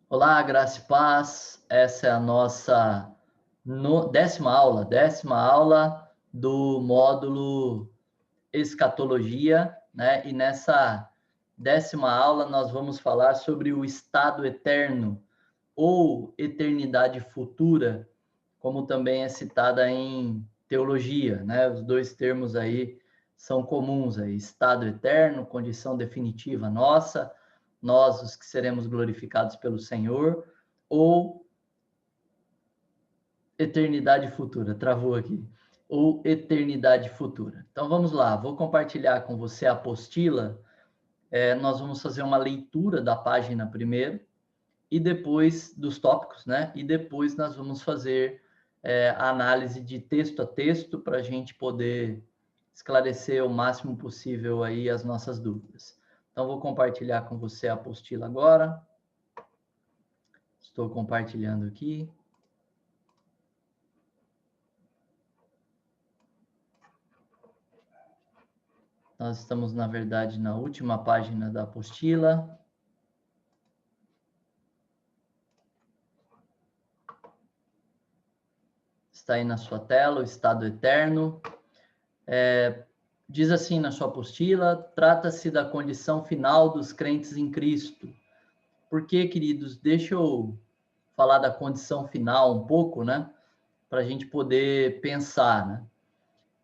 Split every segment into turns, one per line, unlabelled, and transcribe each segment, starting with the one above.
Olá, graça e paz. Essa é a nossa décima aula do módulo Escatologia, né? E nessa décima aula nós vamos falar sobre o estado eterno ou eternidade futura, como também é citada em teologia, né? Os dois termos aí são comuns aí, estado eterno, condição definitiva nossa, nós os que seremos glorificados pelo Senhor, ou eternidade futura, travou aqui, ou eternidade futura. Então vamos lá, vou compartilhar com você a apostila, nós vamos fazer uma leitura da página primeiro, e depois dos tópicos, né? E depois nós vamos fazer a análise de texto a texto para a gente poder esclarecer o máximo possível aí as nossas dúvidas. Então, vou compartilhar com você a apostila agora. Estou compartilhando aqui. Nós estamos, na verdade, na última página da apostila. Está aí na sua tela, o estado eterno. Diz assim na sua apostila: trata-se da condição final dos crentes em Cristo. Porque, queridos, deixa eu falar da condição final um pouco, né? Para a gente poder pensar, né?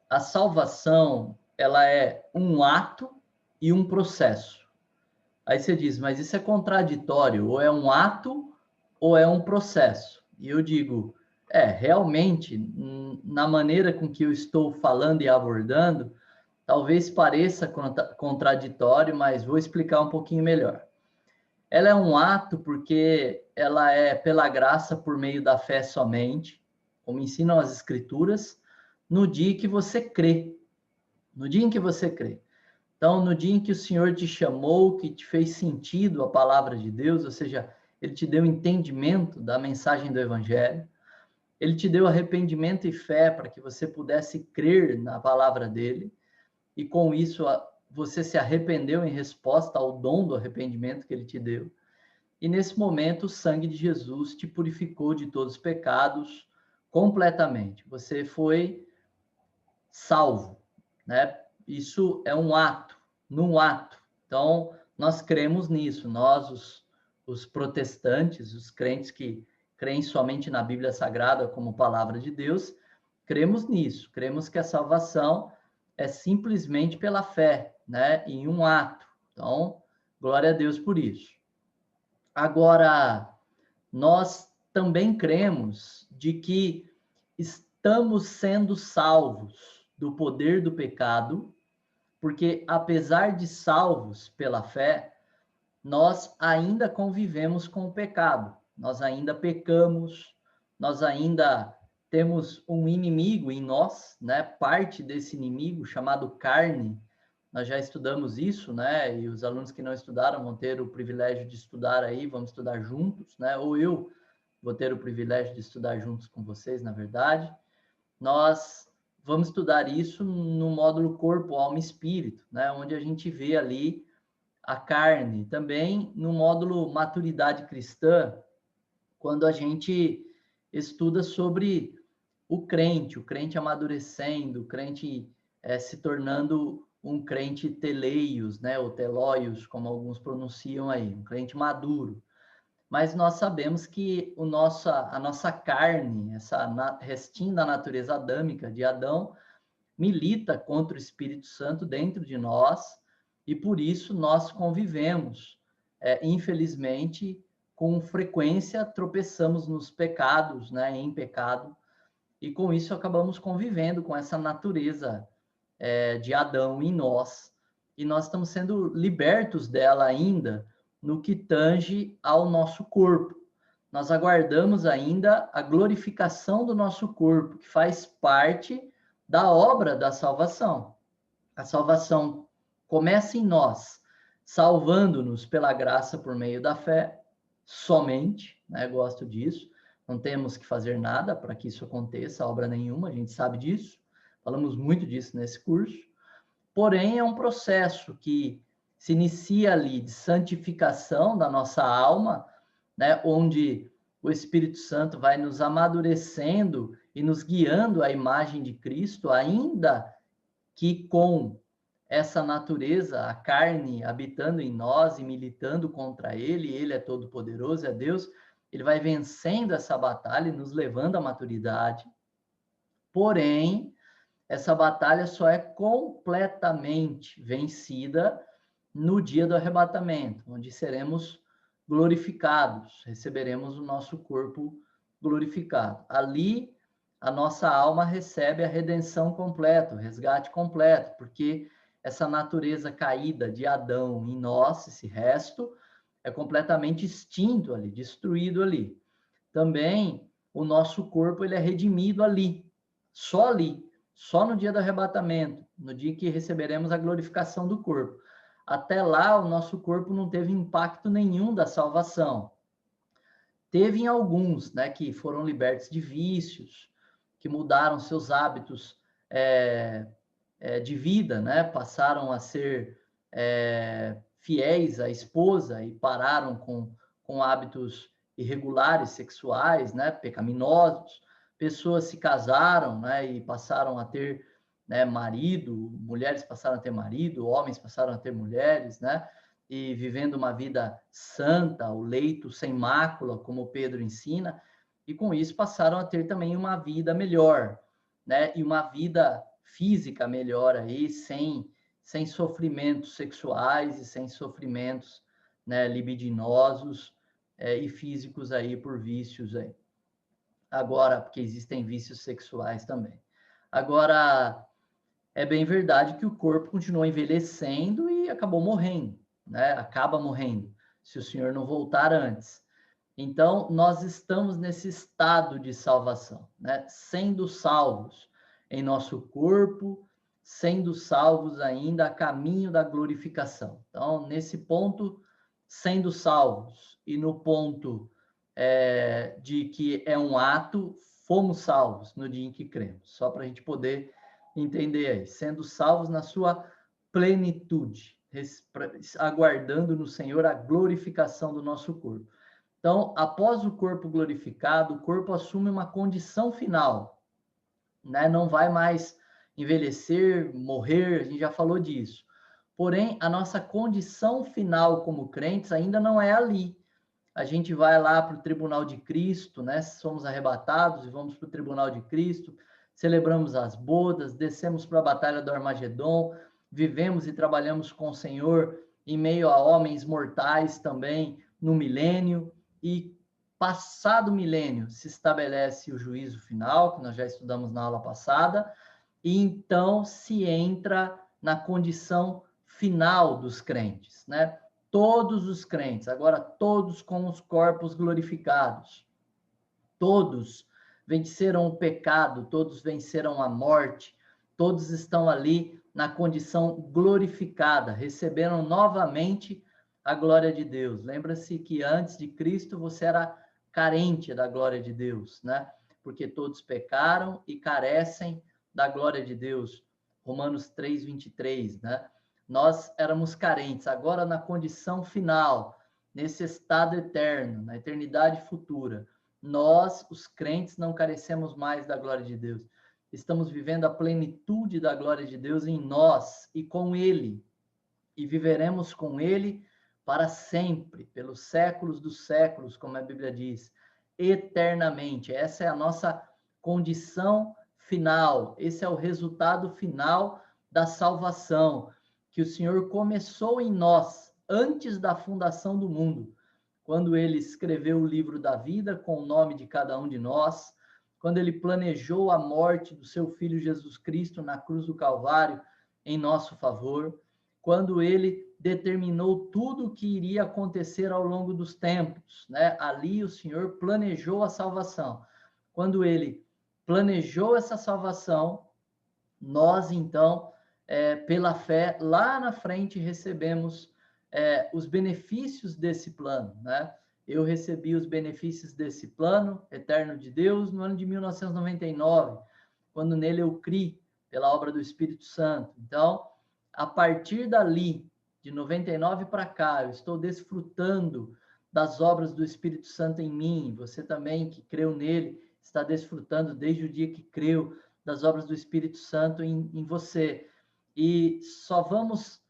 A salvação, ela é um ato e um processo. Aí você diz, mas isso é contraditório, ou é um ato ou é um processo. E eu digo, realmente, na maneira com que eu estou falando e abordando, talvez pareça contraditório, mas vou explicar um pouquinho melhor. Ela é um ato porque ela é pela graça por meio da fé somente, como ensinam as Escrituras, no dia que você crê. No dia em que você crê. Então, no dia em que o Senhor te chamou, que te fez sentido a palavra de Deus, ou seja, Ele te deu entendimento da mensagem do Evangelho, Ele te deu arrependimento e fé para que você pudesse crer na palavra dEle, e com isso você se arrependeu em resposta ao dom do arrependimento que Ele te deu. E nesse momento, o sangue de Jesus te purificou de todos os pecados completamente. Você foi salvo, né? Isso é um ato, num ato. Então, nós cremos nisso. Nós, os protestantes, os crentes que creem somente na Bíblia Sagrada como palavra de Deus, cremos nisso. Cremos que a salvação é simplesmente pela fé, né? Em um ato. Então, glória a Deus por isso. Agora, nós também cremos de que estamos sendo salvos do poder do pecado, porque apesar de salvos pela fé, nós ainda convivemos com o pecado, nós ainda pecamos, nós ainda temos um inimigo em nós, né? Parte desse inimigo chamado carne. Nós já estudamos isso, né? E os alunos que não estudaram vão ter o privilégio de estudar aí, vamos estudar juntos, né? Ou eu vou ter o privilégio de estudar juntos com vocês, na verdade. Nós vamos estudar isso no módulo corpo, alma e espírito, né? Onde a gente vê ali a carne. Também no módulo maturidade cristã, quando a gente estuda sobre o crente amadurecendo, o crente se tornando um crente teleios, né? Ou telóios, como alguns pronunciam aí, um crente maduro. Mas nós sabemos que a nossa carne, essa restinho da natureza adâmica de Adão, milita contra o Espírito Santo dentro de nós, e por isso nós convivemos. Infelizmente, com frequência, tropeçamos nos pecados, né, em pecado, e com isso acabamos convivendo com essa natureza de Adão em nós, e nós estamos sendo libertos dela ainda no que tange ao nosso corpo. Nós aguardamos ainda a glorificação do nosso corpo, que faz parte da obra da salvação. A salvação começa em nós, salvando-nos pela graça por meio da fé, somente, né? Gosto disso. Não temos que fazer nada para que isso aconteça, obra nenhuma, a gente sabe disso. Falamos muito disso nesse curso. Porém, é um processo que se inicia ali de santificação da nossa alma, né, onde o Espírito Santo vai nos amadurecendo e nos guiando à imagem de Cristo, ainda que com essa natureza, a carne habitando em nós e militando contra ele é todo poderoso, é Deus, ele vai vencendo essa batalha e nos levando à maturidade. Porém, essa batalha só é completamente vencida no dia do arrebatamento, onde seremos glorificados, receberemos o nosso corpo glorificado. Ali, a nossa alma recebe a redenção completa, o resgate completo, porque essa natureza caída de Adão em nós, esse resto, é completamente extinto ali, destruído ali. Também o nosso corpo ele é redimido ali, só no dia do arrebatamento, no dia que receberemos a glorificação do corpo. Até lá, o nosso corpo não teve impacto nenhum da salvação. Teve em alguns, né, que foram libertos de vícios, que mudaram seus hábitos de vida, né, passaram a ser fiéis à esposa e pararam com hábitos irregulares sexuais, né, pecaminosos. Pessoas se casaram, né, e passaram a ter, né, marido, mulheres passaram a ter marido, homens passaram a ter mulheres, né, e vivendo uma vida santa, o leito sem mácula, como Pedro ensina, e com isso passaram a ter também uma vida melhor, né, e uma vida física melhor aí, sem sofrimentos sexuais e sem sofrimentos, né, libidinosos e físicos aí por vícios aí. Agora, porque existem vícios sexuais também. Agora, é bem verdade que o corpo continuou envelhecendo e acabou morrendo, né? Acaba morrendo, se o Senhor não voltar antes. Então, nós estamos nesse estado de salvação, né? Sendo salvos em nosso corpo, sendo salvos ainda a caminho da glorificação. Então, nesse ponto, sendo salvos, e no ponto de que é um ato, fomos salvos no dia em que cremos. Só para a gente poder entender aí, sendo salvos na sua plenitude, aguardando no Senhor a glorificação do nosso corpo. Então, após o corpo glorificado, o corpo assume uma condição final, né? Não vai mais envelhecer, morrer, a gente já falou disso. Porém, a nossa condição final como crentes ainda não é ali. A gente vai lá para o tribunal de Cristo, né? Somos arrebatados e vamos para o tribunal de Cristo, celebramos as bodas, descemos para a batalha do Armagedon, vivemos e trabalhamos com o Senhor em meio a homens mortais também no milênio, e passado o milênio se estabelece o juízo final, que nós já estudamos na aula passada, e então se entra na condição final dos crentes, né? Todos os crentes, agora todos com os corpos glorificados, todos venceram o pecado, todos venceram a morte, todos estão ali na condição glorificada, receberam novamente a glória de Deus. Lembra-se que antes de Cristo você era carente da glória de Deus, né? Porque todos pecaram e carecem da glória de Deus. Romanos 3:23, né? Nós éramos carentes, agora na condição final, nesse estado eterno, na eternidade futura, nós, os crentes, não carecemos mais da glória de Deus. Estamos vivendo a plenitude da glória de Deus em nós e com Ele. E viveremos com Ele para sempre, pelos séculos dos séculos, como a Bíblia diz, eternamente. Essa é a nossa condição final, esse é o resultado final da salvação, que o Senhor começou em nós antes da fundação do mundo, quando ele escreveu o livro da vida com o nome de cada um de nós, quando ele planejou a morte do seu Filho Jesus Cristo na cruz do Calvário em nosso favor, quando ele determinou tudo o que iria acontecer ao longo dos tempos, né? Ali o Senhor planejou a salvação. Quando ele planejou essa salvação, nós então, pela fé, lá na frente recebemos os benefícios desse plano, né? Eu recebi os benefícios desse plano eterno de Deus no ano de 1999, quando nele eu criei pela obra do Espírito Santo. Então, a partir dali, de 99 para cá, eu estou desfrutando das obras do Espírito Santo em mim. Você também, que creu nele, está desfrutando desde o dia que creu das obras do Espírito Santo em você. E só vamos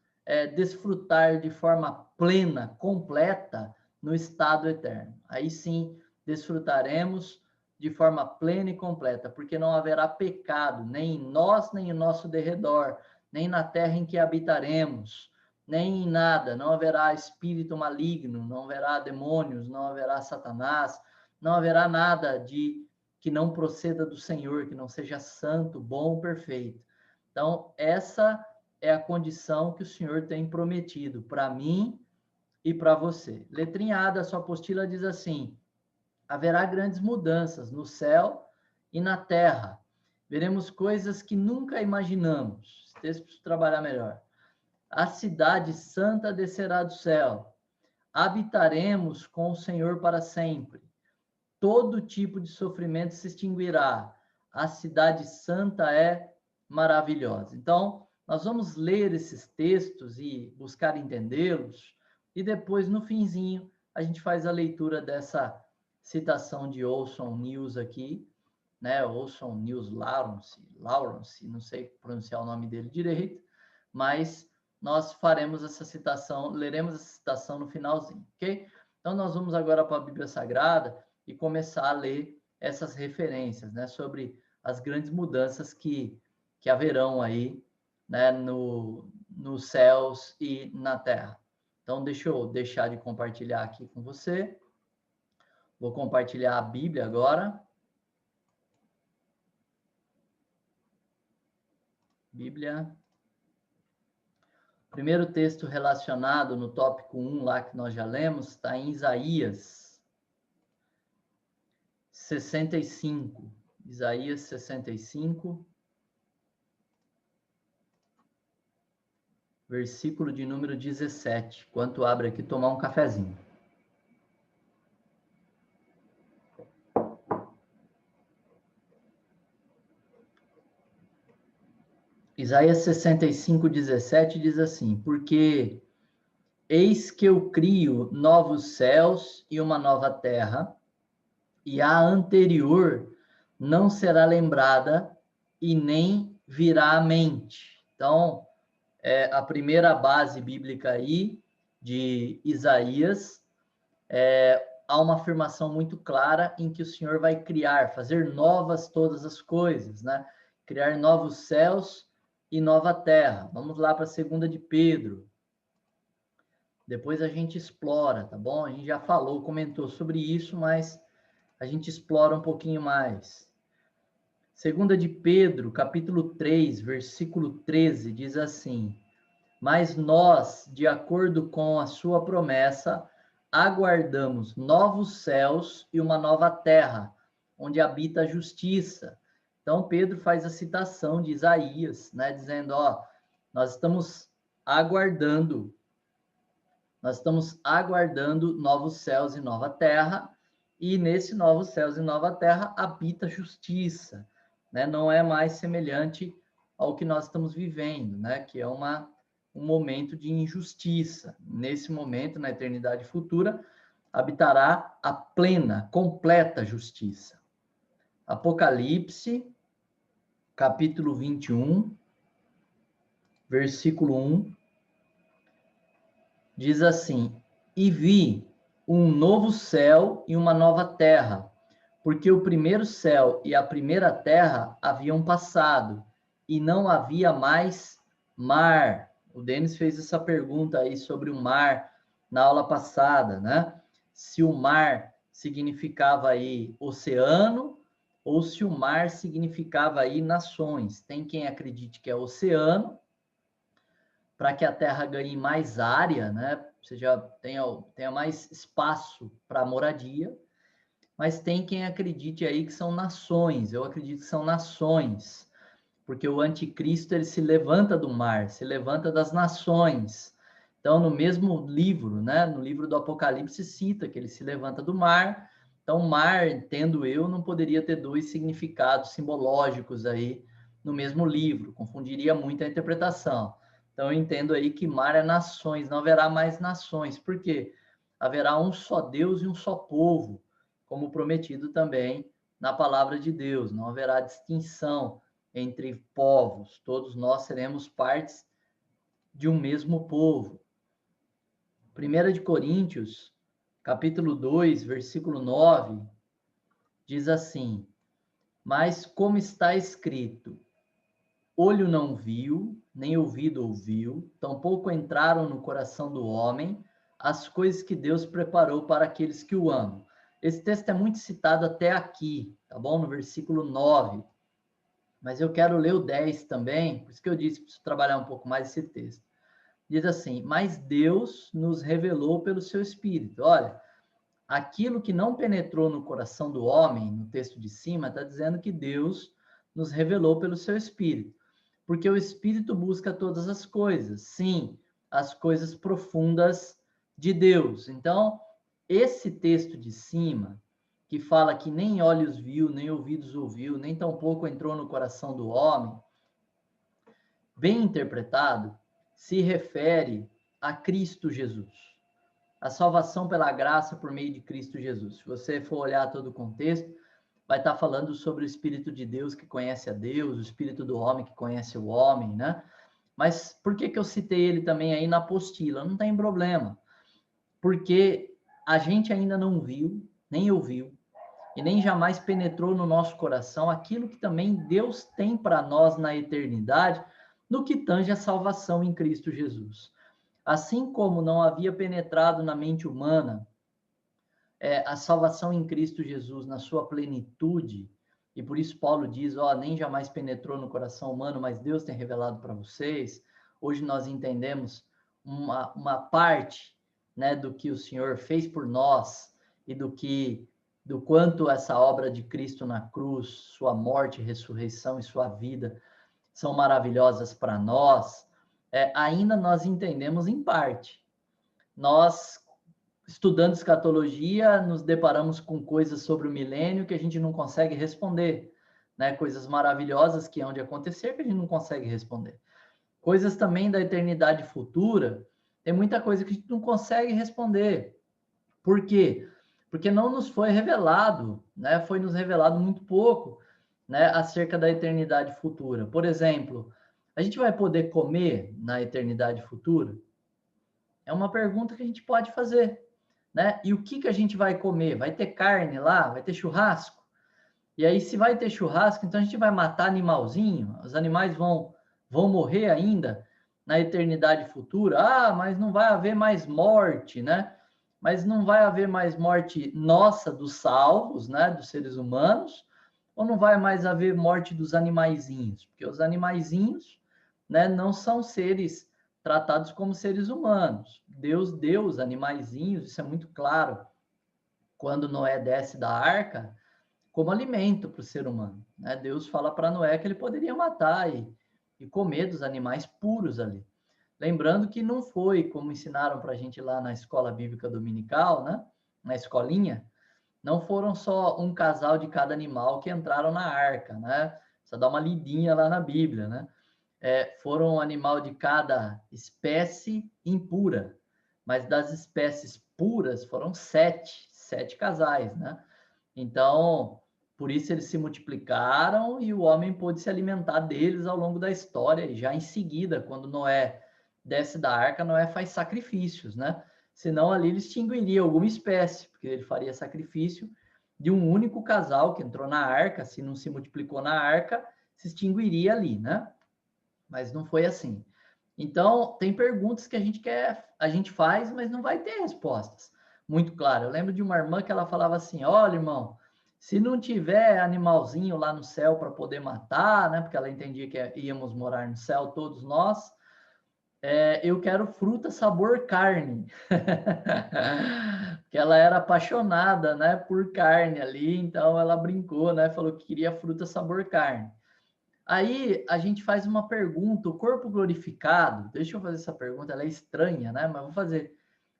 desfrutar de forma plena, completa, no estado eterno. Aí sim, desfrutaremos de forma plena e completa, porque não haverá pecado, nem em nós, nem em nosso derredor, nem na terra em que habitaremos, nem em nada. Não haverá espírito maligno, não haverá demônios, não haverá Satanás, não haverá nada que não proceda do Senhor, que não seja santo, bom, perfeito. Então, essa é a condição que o Senhor tem prometido para mim e para você. Letrinha A da sua apostila diz assim: haverá grandes mudanças no céu e na terra. Veremos coisas que nunca imaginamos. Esse texto precisa trabalhar melhor. A cidade santa descerá do céu. Habitaremos com o Senhor para sempre. Todo tipo de sofrimento se extinguirá. A cidade santa é maravilhosa. Então, nós vamos ler esses textos e buscar entendê-los, e depois, no finzinho, a gente faz a leitura dessa citação de Olson News aqui, né? Olson News Lawrence, não sei pronunciar o nome dele direito, mas nós faremos essa citação, leremos essa citação no finalzinho, ok? Então, nós vamos agora para a Bíblia Sagrada e começar a ler essas referências, né? Sobre as grandes mudanças que haverão aí, né? Nos céus e na terra. Então, deixa eu deixar de compartilhar aqui com você. Vou compartilhar a Bíblia agora. Bíblia. Primeiro texto relacionado no tópico 1 lá que nós já lemos, está em Isaías 65. Isaías 65. Versículo de número 17. Enquanto abre aqui, tomar um cafezinho. Isaías 65, 17 diz assim: porque eis que eu crio novos céus e uma nova terra, e a anterior não será lembrada e nem virá à mente. Então, a primeira base bíblica aí de Isaías, há uma afirmação muito clara em que o Senhor vai criar, fazer novas todas as coisas, né? Criar novos céus e nova terra. Vamos lá para a segunda de Pedro. Depois a gente explora, tá bom? A gente já falou, comentou sobre isso, mas a gente explora um pouquinho mais. Segunda de Pedro, capítulo 3, versículo 13, diz assim: mas nós, de acordo com a sua promessa, aguardamos novos céus e uma nova terra, onde habita a justiça. Então, Pedro faz a citação de Isaías, né, dizendo, nós estamos aguardando novos céus e nova terra, e nesse novos céus e nova terra habita a justiça, né? Não é mais semelhante ao que nós estamos vivendo, né? Que é um momento de injustiça. Nesse momento, na eternidade futura, habitará a plena, completa justiça. Apocalipse, capítulo 21, versículo 1, diz assim: e vi um novo céu e uma nova terra, porque o primeiro céu e a primeira terra haviam passado, e não havia mais mar. O Denis fez essa pergunta aí sobre o mar na aula passada, né? Se o mar significava aí oceano, ou se o mar significava aí nações. Tem quem acredite que é oceano, para que a Terra ganhe mais área, né? Ou seja, tenha mais espaço para moradia, mas tem quem acredite aí que são nações. Eu acredito que são nações, porque o anticristo ele se levanta do mar, se levanta das nações. Então, no mesmo livro, né, no livro do Apocalipse, cita que ele se levanta do mar. Então, mar, entendo eu, não poderia ter dois significados simbológicos aí no mesmo livro, confundiria muito a interpretação. Então, eu entendo aí que mar é nações, não haverá mais nações. Por quê? haverá um só Deus e um só povo, como prometido também na palavra de Deus. Não haverá distinção entre povos, todos nós seremos partes de um mesmo povo. 1 de Coríntios, capítulo 2, versículo 9, diz assim: mas como está escrito, olho não viu, nem ouvido ouviu, tampouco entraram no coração do homem as coisas que Deus preparou para aqueles que o amam. Esse texto é muito citado até aqui, tá bom? No versículo 9. Mas eu quero ler o 10 também, por isso que eu disse que preciso trabalhar um pouco mais esse texto. Diz assim: mas Deus nos revelou pelo seu Espírito. Olha, aquilo que não penetrou no coração do homem, no texto de cima, está dizendo que Deus nos revelou pelo seu Espírito. Porque o Espírito busca todas as coisas, sim, as coisas profundas de Deus. Então, esse texto de cima, que fala que nem olhos viu, nem ouvidos ouviu, nem tampouco entrou no coração do homem, bem interpretado, se refere a Cristo Jesus. A salvação pela graça por meio de Cristo Jesus. Se você for olhar todo o contexto, vai estar falando sobre o Espírito de Deus que conhece a Deus, o Espírito do homem que conhece o homem, né? Mas por que eu citei ele também aí na apostila? Não tem problema. Porque a gente ainda não viu, nem ouviu, e nem jamais penetrou no nosso coração aquilo que também Deus tem para nós na eternidade, no que tange a salvação em Cristo Jesus. Assim como não havia penetrado na mente humana a salvação em Cristo Jesus na sua plenitude, e por isso Paulo diz, nem jamais penetrou no coração humano, mas Deus tem revelado para vocês. Hoje nós entendemos uma parte, né, do que o Senhor fez por nós e do quanto essa obra de Cristo na cruz, sua morte, ressurreição e sua vida são maravilhosas para nós. Ainda nós entendemos em parte. Nós, estudando escatologia, nos deparamos com coisas sobre o milênio que a gente não consegue responder, né? Coisas maravilhosas que hão de acontecer que a gente não consegue responder. Coisas também da eternidade futura, tem muita coisa que a gente não consegue responder. Por quê? Porque não nos foi revelado, né? Foi nos revelado muito pouco, né, acerca da eternidade futura. Por exemplo, a gente vai poder comer na eternidade futura? É uma pergunta que a gente pode fazer, né? E o que a gente vai comer? Vai ter carne lá? Vai ter churrasco? E aí, se vai ter churrasco, então a gente vai matar animalzinho? Os animais vão morrer ainda na eternidade futura? Mas não vai haver mais morte, né? Mas não vai haver mais morte nossa, dos salvos, né? Dos seres humanos? Ou não vai mais haver morte dos animaizinhos? Porque os animaizinhos, né, não são seres tratados como seres humanos. Deus deu os animaizinhos, isso é muito claro, quando Noé desce da arca, como alimento para o ser humano, né? Deus fala para Noé que ele poderia matar e comer dos animais puros ali. Lembrando que não foi, como ensinaram para a gente lá na escola bíblica dominical, né? Na escolinha, não foram só um casal de cada animal que entraram na arca, né? Precisa dar uma lidinha lá na Bíblia, né? Foram um animal de cada espécie impura, mas das espécies puras foram sete casais, né? Então, por isso eles se multiplicaram e o homem pôde se alimentar deles ao longo da história. E já em seguida, quando Noé desce da arca, Noé faz sacrifícios, né? Senão ali ele extinguiria alguma espécie, porque ele faria sacrifício de um único casal que entrou na arca. Se não se multiplicou na arca, se extinguiria ali, né? Mas não foi assim. Então, tem perguntas que a gente faz, mas não vai ter respostas. Muito claro. Eu lembro de uma irmã que ela falava assim: olha, irmão, se não tiver animalzinho lá no céu para poder matar, né? Porque ela entendia que íamos morar no céu todos nós. Eu quero fruta sabor carne. Porque ela era apaixonada, né, por carne ali, então ela brincou, né? Falou que queria fruta sabor carne. Aí a gente faz uma pergunta: o corpo glorificado, deixa eu fazer essa pergunta, ela é estranha, né? Mas vou fazer.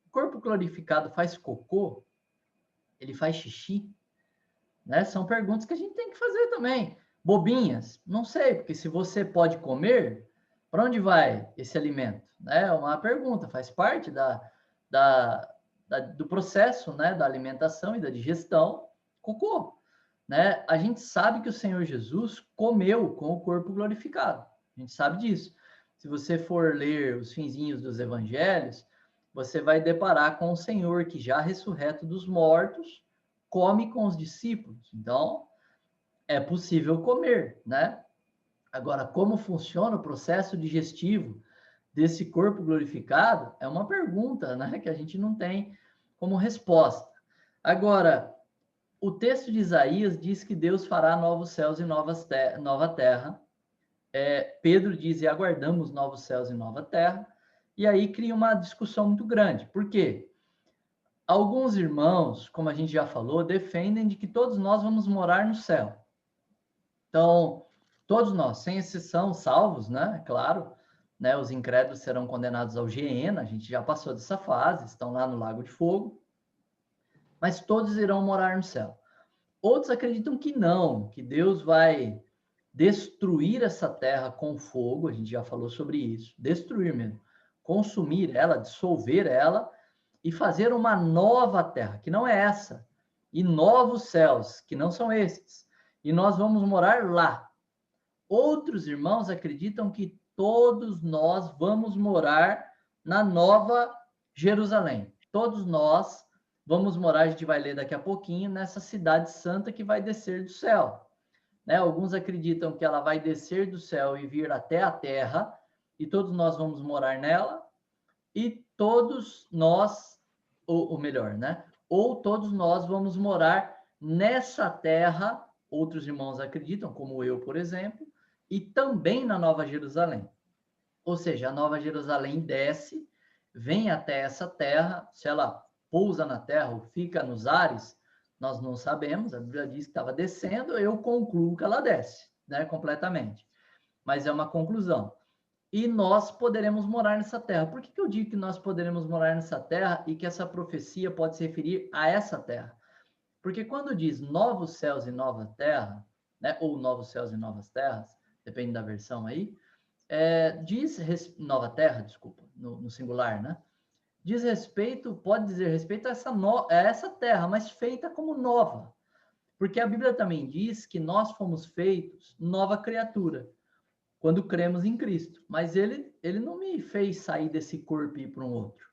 O corpo glorificado faz cocô? Ele faz xixi? Né? São perguntas que a gente tem que fazer também. Bobinhas? Não sei, porque se você pode comer, para onde vai esse alimento? É uma pergunta, faz parte do processo, né, da alimentação e da digestão, cocô, né? A gente sabe que o Senhor Jesus comeu com o corpo glorificado. A gente sabe disso. Se você for ler os finzinhos dos evangelhos, você vai deparar com o Senhor que já ressurreto dos mortos, come com os discípulos. Então, é possível comer, né? Agora, como funciona o processo digestivo desse corpo glorificado? É uma pergunta, né, que a gente não tem como resposta. Agora, o texto de Isaías diz que Deus fará novos céus e nova terra. Pedro diz, e aguardamos novos céus e nova terra. E aí cria uma discussão muito grande. Por quê? Alguns irmãos, como a gente já falou, defendem de que todos nós vamos morar no céu. Então, todos nós, sem exceção, salvos, né? Claro, né? Os incrédulos serão condenados ao Geena, a gente já passou dessa fase, estão lá no Lago de Fogo, mas todos irão morar no céu. Outros acreditam que não, que Deus vai destruir essa terra com fogo, a gente já falou sobre isso, destruir mesmo, consumir ela, dissolver ela e fazer uma nova terra, que não é essa, e novos céus, que não são esses, e nós vamos morar lá. Outros irmãos acreditam que todos nós vamos morar na Nova Jerusalém. Todos nós vamos morar, a gente vai ler daqui a pouquinho, nessa cidade santa que vai descer do céu. Né? Alguns acreditam que ela vai descer do céu e vir até a terra, e todos nós vamos morar nela, e todos nós, ou melhor, né? Ou todos nós vamos morar nessa terra, outros irmãos acreditam, como eu, por exemplo, e também na Nova Jerusalém. Ou seja, a Nova Jerusalém desce, vem até essa terra, se ela pousa na terra ou fica nos ares, nós não sabemos, a Bíblia diz que estava descendo, eu concluo que ela desce, né, completamente. Mas é uma conclusão. E nós poderemos morar nessa terra. Por que eu digo que nós poderemos morar nessa terra e que essa profecia pode se referir a essa terra? Porque quando diz novos céus e nova terra, né, ou novos céus e novas terras, depende da versão aí, nova terra, desculpa, no singular, né? Diz respeito, pode dizer respeito a essa terra, mas feita como nova. Porque a Bíblia também diz que nós fomos feitos nova criatura quando cremos em Cristo. Mas ele não me fez sair desse corpo e ir para um outro.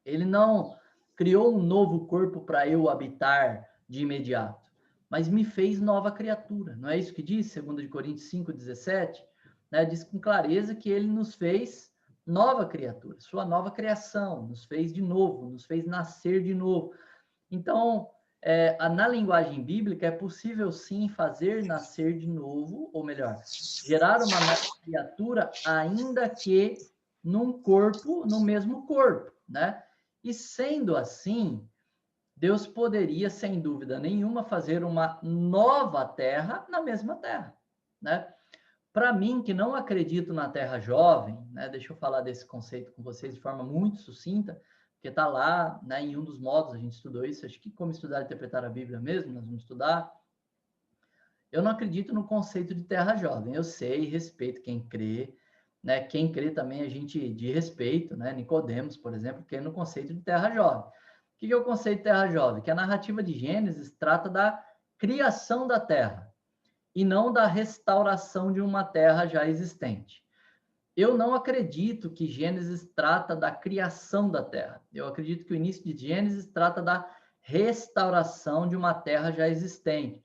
Ele não criou um novo corpo para eu habitar de imediato, mas me fez nova criatura. Não é isso que diz, 2 Coríntios 5,17? Né? Diz com clareza que ele nos fez nova criatura, sua nova criação, nos fez de novo, nos fez nascer de novo. Então, na linguagem bíblica, é possível sim fazer nascer de novo, ou melhor, gerar uma nova criatura, ainda que num corpo, no mesmo corpo, né? E sendo assim, Deus poderia, sem dúvida nenhuma, fazer uma nova terra na mesma terra, né? Para mim, que não acredito na terra jovem, né? Deixa eu falar desse conceito com vocês de forma muito sucinta, porque está lá, né, em um dos módulos, a gente estudou isso, acho que como estudar e interpretar a Bíblia mesmo, nós vamos estudar. Eu não acredito no conceito de terra jovem, eu sei, respeito quem crê, né? Quem crê também a gente de respeito, né? Nicodemos, por exemplo, crê no conceito de terra jovem. O que é o conceito de terra jovem? Que a narrativa de Gênesis trata da criação da terra e não da restauração de uma terra já existente. Eu não acredito que Gênesis trata da criação da terra. Eu acredito que o início de Gênesis trata da restauração de uma terra já existente.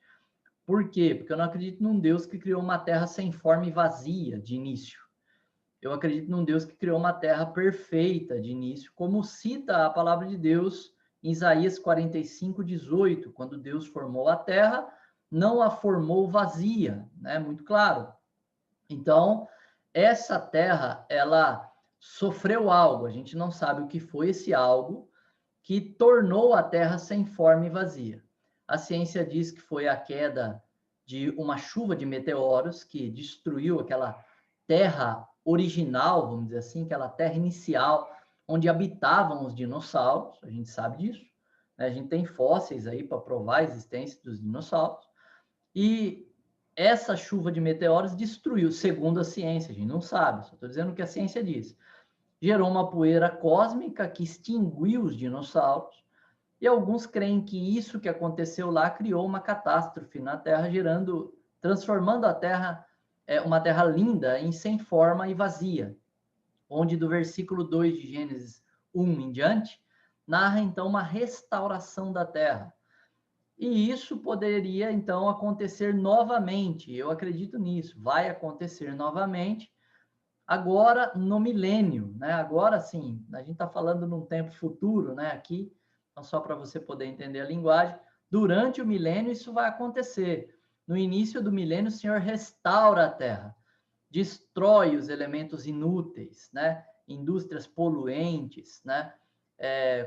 Por quê? Porque eu não acredito num Deus que criou uma terra sem forma e vazia de início. Eu acredito num Deus que criou uma terra perfeita de início, como cita a palavra de Deus em Isaías 45:18, quando Deus formou a terra, não a formou vazia, né? Muito claro. Então, essa terra, ela sofreu algo, a gente não sabe o que foi esse algo, que tornou a terra sem forma e vazia. A ciência diz que foi a queda de uma chuva de meteoros que destruiu aquela terra original, vamos dizer assim, aquela terra inicial, onde habitavam os dinossauros, a gente sabe disso, né? A gente tem fósseis aí para provar a existência dos dinossauros, e essa chuva de meteoros destruiu, segundo a ciência, a gente não sabe, só estou dizendo o que a ciência diz. gerou uma poeira cósmica que extinguiu os dinossauros, e alguns creem que isso que aconteceu lá criou uma catástrofe na Terra, transformando a Terra, uma terra linda, em sem forma e vazia, onde do versículo 2 de Gênesis 1 em diante, narra então uma restauração da Terra. E isso poderia então acontecer novamente, eu acredito nisso, vai acontecer novamente, agora no milênio, né? Agora sim, a gente está falando num tempo futuro, né? Aqui, então só para você poder entender a linguagem, durante o milênio isso vai acontecer. No início do milênio, o Senhor restaura a terra, destrói os elementos inúteis, né? Indústrias poluentes, né?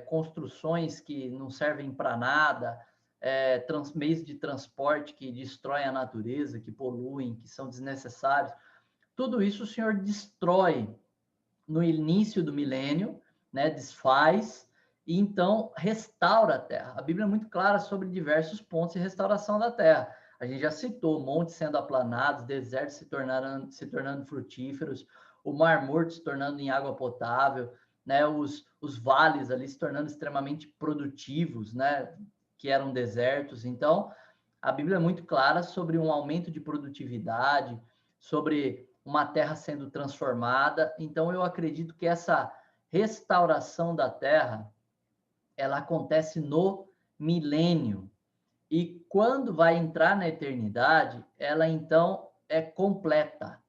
Construções que não servem para nada, meios de transporte que destroem a natureza, que poluem, que são desnecessários. Tudo isso o Senhor destrói no início do milênio, né? Desfaz e então restaura a terra. A Bíblia é muito clara sobre diversos pontos de restauração da terra. A gente já citou montes sendo aplanados, desertos se tornando frutíferos, o Mar Morto se tornando em água potável, né? Os vales ali se tornando extremamente produtivos, né? Que eram desertos. Então, a Bíblia é muito clara sobre um aumento de produtividade, sobre uma terra sendo transformada. Então, eu acredito que essa restauração da terra, ela acontece no milênio. E quando vai entrar na eternidade, ela então é completa.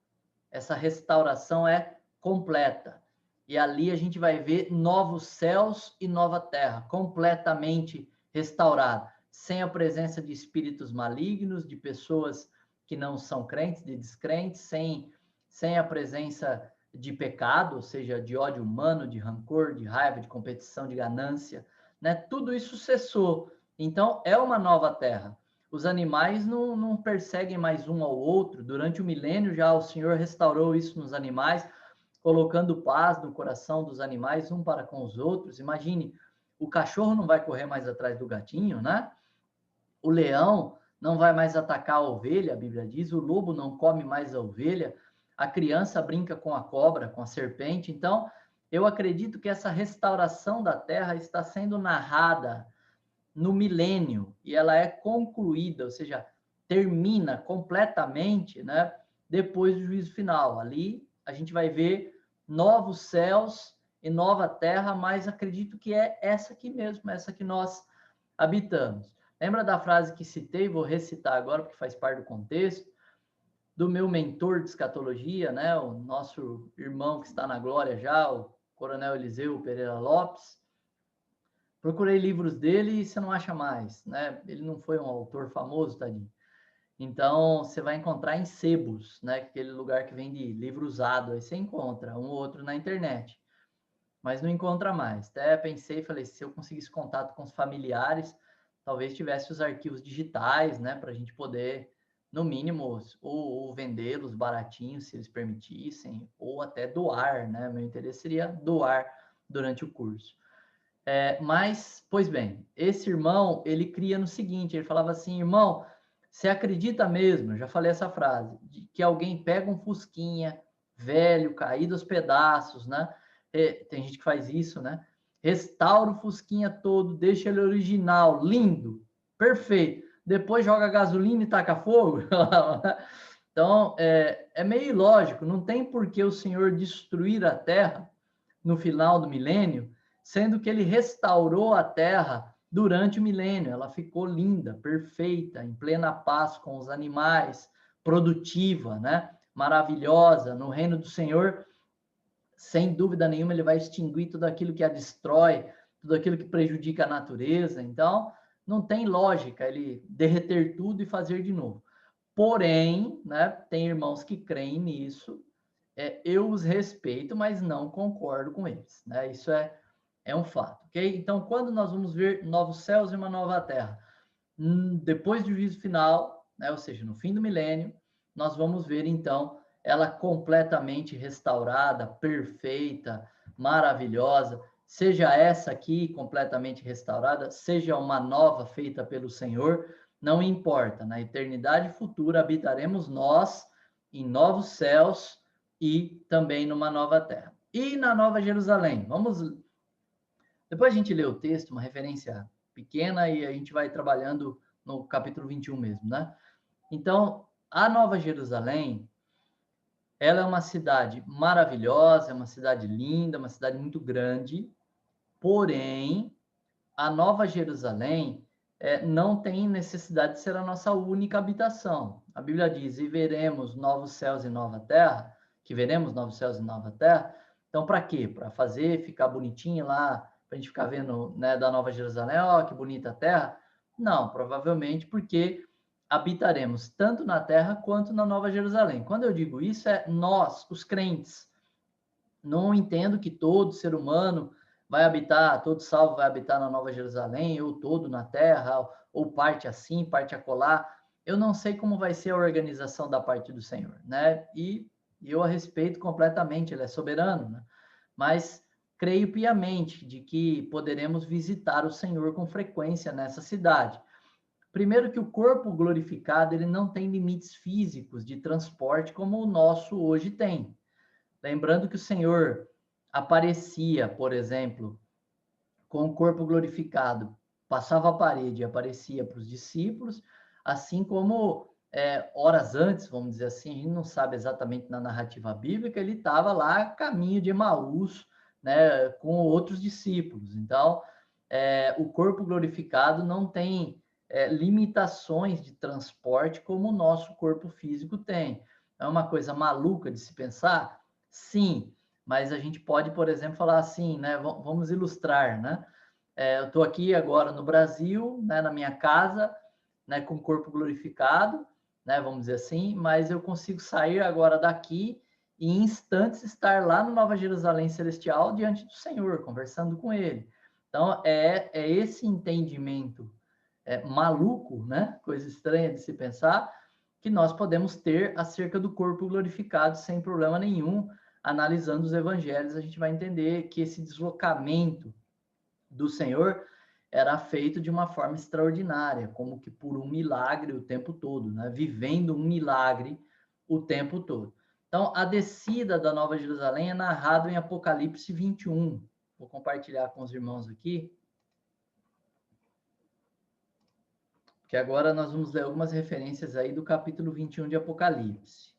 Essa restauração é completa. E ali a gente vai ver novos céus e nova terra, completamente restaurada, sem a presença de espíritos malignos, de pessoas que não são crentes, de descrentes, sem a presença de pecado, ou seja, de ódio humano, de rancor, de raiva, de competição, de ganância, né? Tudo isso cessou. Então, é uma nova terra. Os animais não perseguem mais um ao outro. Durante o milênio, já o Senhor restaurou isso nos animais, colocando paz no coração dos animais, um para com os outros. Imagine, o cachorro não vai correr mais atrás do gatinho, né? O leão não vai mais atacar a ovelha, a Bíblia diz, o lobo não come mais a ovelha, a criança brinca com a cobra, com a serpente. Então, eu acredito que essa restauração da terra está sendo narrada no milênio e ela é concluída, ou seja, termina completamente, né, depois do juízo final. Ali a gente vai ver novos céus e nova terra, mas acredito que é essa aqui mesmo, essa que nós habitamos. Lembra da frase que citei, vou recitar agora porque faz parte do contexto, do meu mentor de escatologia, né, o nosso irmão que está na glória já, o Coronel Eliseu Pereira Lopes. Procurei livros dele e você não acha mais, né? Ele não foi um autor famoso, tadinho. Então, você vai encontrar em sebos, né? Aquele lugar que vende livro usado, aí você encontra um ou outro na internet, mas não encontra mais. Até pensei, falei, se eu conseguisse contato com os familiares, talvez tivesse os arquivos digitais, né? Para a gente poder, no mínimo, ou vendê-los baratinhos, se eles permitissem, ou até doar, né? Meu interesse seria doar durante o curso. Mas, pois bem, esse irmão, ele cria no seguinte, ele falava assim, irmão, você acredita mesmo, eu já falei essa frase, de que alguém pega um fusquinha velho, caído aos pedaços, né? Tem gente que faz isso, né? Restaura o fusquinha todo, deixa ele original, lindo, perfeito. Depois joga gasolina e taca fogo. Então, é meio ilógico, não tem por que o Senhor destruir a terra no final do milênio, sendo que ele restaurou a terra durante o milênio. Ela ficou linda, perfeita, em plena paz com os animais, produtiva, né? Maravilhosa. No reino do Senhor, sem dúvida nenhuma, ele vai extinguir tudo aquilo que a destrói, tudo aquilo que prejudica a natureza. Então, não tem lógica ele derreter tudo e fazer de novo. Porém, né, tem irmãos que creem nisso, eu os respeito, mas não concordo com eles, né? Isso é um fato, ok? Então, quando nós vamos ver novos céus e uma nova terra? Depois do juízo final, né? Ou seja, no fim do milênio, nós vamos ver, então, ela completamente restaurada, perfeita, maravilhosa, seja essa aqui completamente restaurada, seja uma nova feita pelo Senhor, não importa, na eternidade futura habitaremos nós em novos céus e também numa nova terra. E na Nova Jerusalém? Depois a gente lê o texto, uma referência pequena, e a gente vai trabalhando no capítulo 21 mesmo, né? Então, a Nova Jerusalém, ela é uma cidade maravilhosa, é uma cidade linda, uma cidade muito grande, porém, a Nova Jerusalém não tem necessidade de ser a nossa única habitação. A Bíblia diz, e veremos novos céus e nova terra, que veremos novos céus e nova terra. Então, para quê? Para fazer, ficar bonitinho lá, para a gente ficar vendo, né, da Nova Jerusalém, ó, que bonita a terra? Não, provavelmente porque habitaremos tanto na terra quanto na Nova Jerusalém. Quando eu digo isso, é nós, os crentes. Não entendo que todo ser humano vai habitar, todo salvo vai habitar na Nova Jerusalém, ou todo na terra, ou parte assim, parte acolá. Eu não sei como vai ser a organização da parte do Senhor, né? E eu a respeito completamente, ele é soberano, né? Mas creio piamente de que poderemos visitar o Senhor com frequência nessa cidade. Primeiro que o corpo glorificado, ele não tem limites físicos de transporte como o nosso hoje tem. Lembrando que o Senhor aparecia, por exemplo, com o corpo glorificado, passava a parede e aparecia para os discípulos, assim como horas antes, vamos dizer assim, a gente não sabe exatamente na narrativa bíblica, ele estava lá a caminho de Emaús, né, com outros discípulos. Então, o corpo glorificado não tem limitações de transporte como o nosso corpo físico tem. É uma coisa maluca de se pensar? Sim, mas a gente pode, por exemplo, falar assim, né? Vamos ilustrar, né? Eu estou aqui agora no Brasil, né, na minha casa, né, com o corpo glorificado, né, vamos dizer assim, mas eu consigo sair agora daqui e em instantes estar lá no Nova Jerusalém Celestial diante do Senhor, conversando com Ele. Então, é esse entendimento maluco, né, coisa estranha de se pensar, que nós podemos ter acerca do corpo glorificado sem problema nenhum. Analisando os evangelhos, a gente vai entender que esse deslocamento do Senhor era feito de uma forma extraordinária, como que por um milagre o tempo todo, né? Vivendo um milagre o tempo todo. Então, a descida da Nova Jerusalém é narrado em Apocalipse 21. Vou compartilhar com os irmãos aqui. Porque agora nós vamos ler algumas referências aí do capítulo 21 de Apocalipse.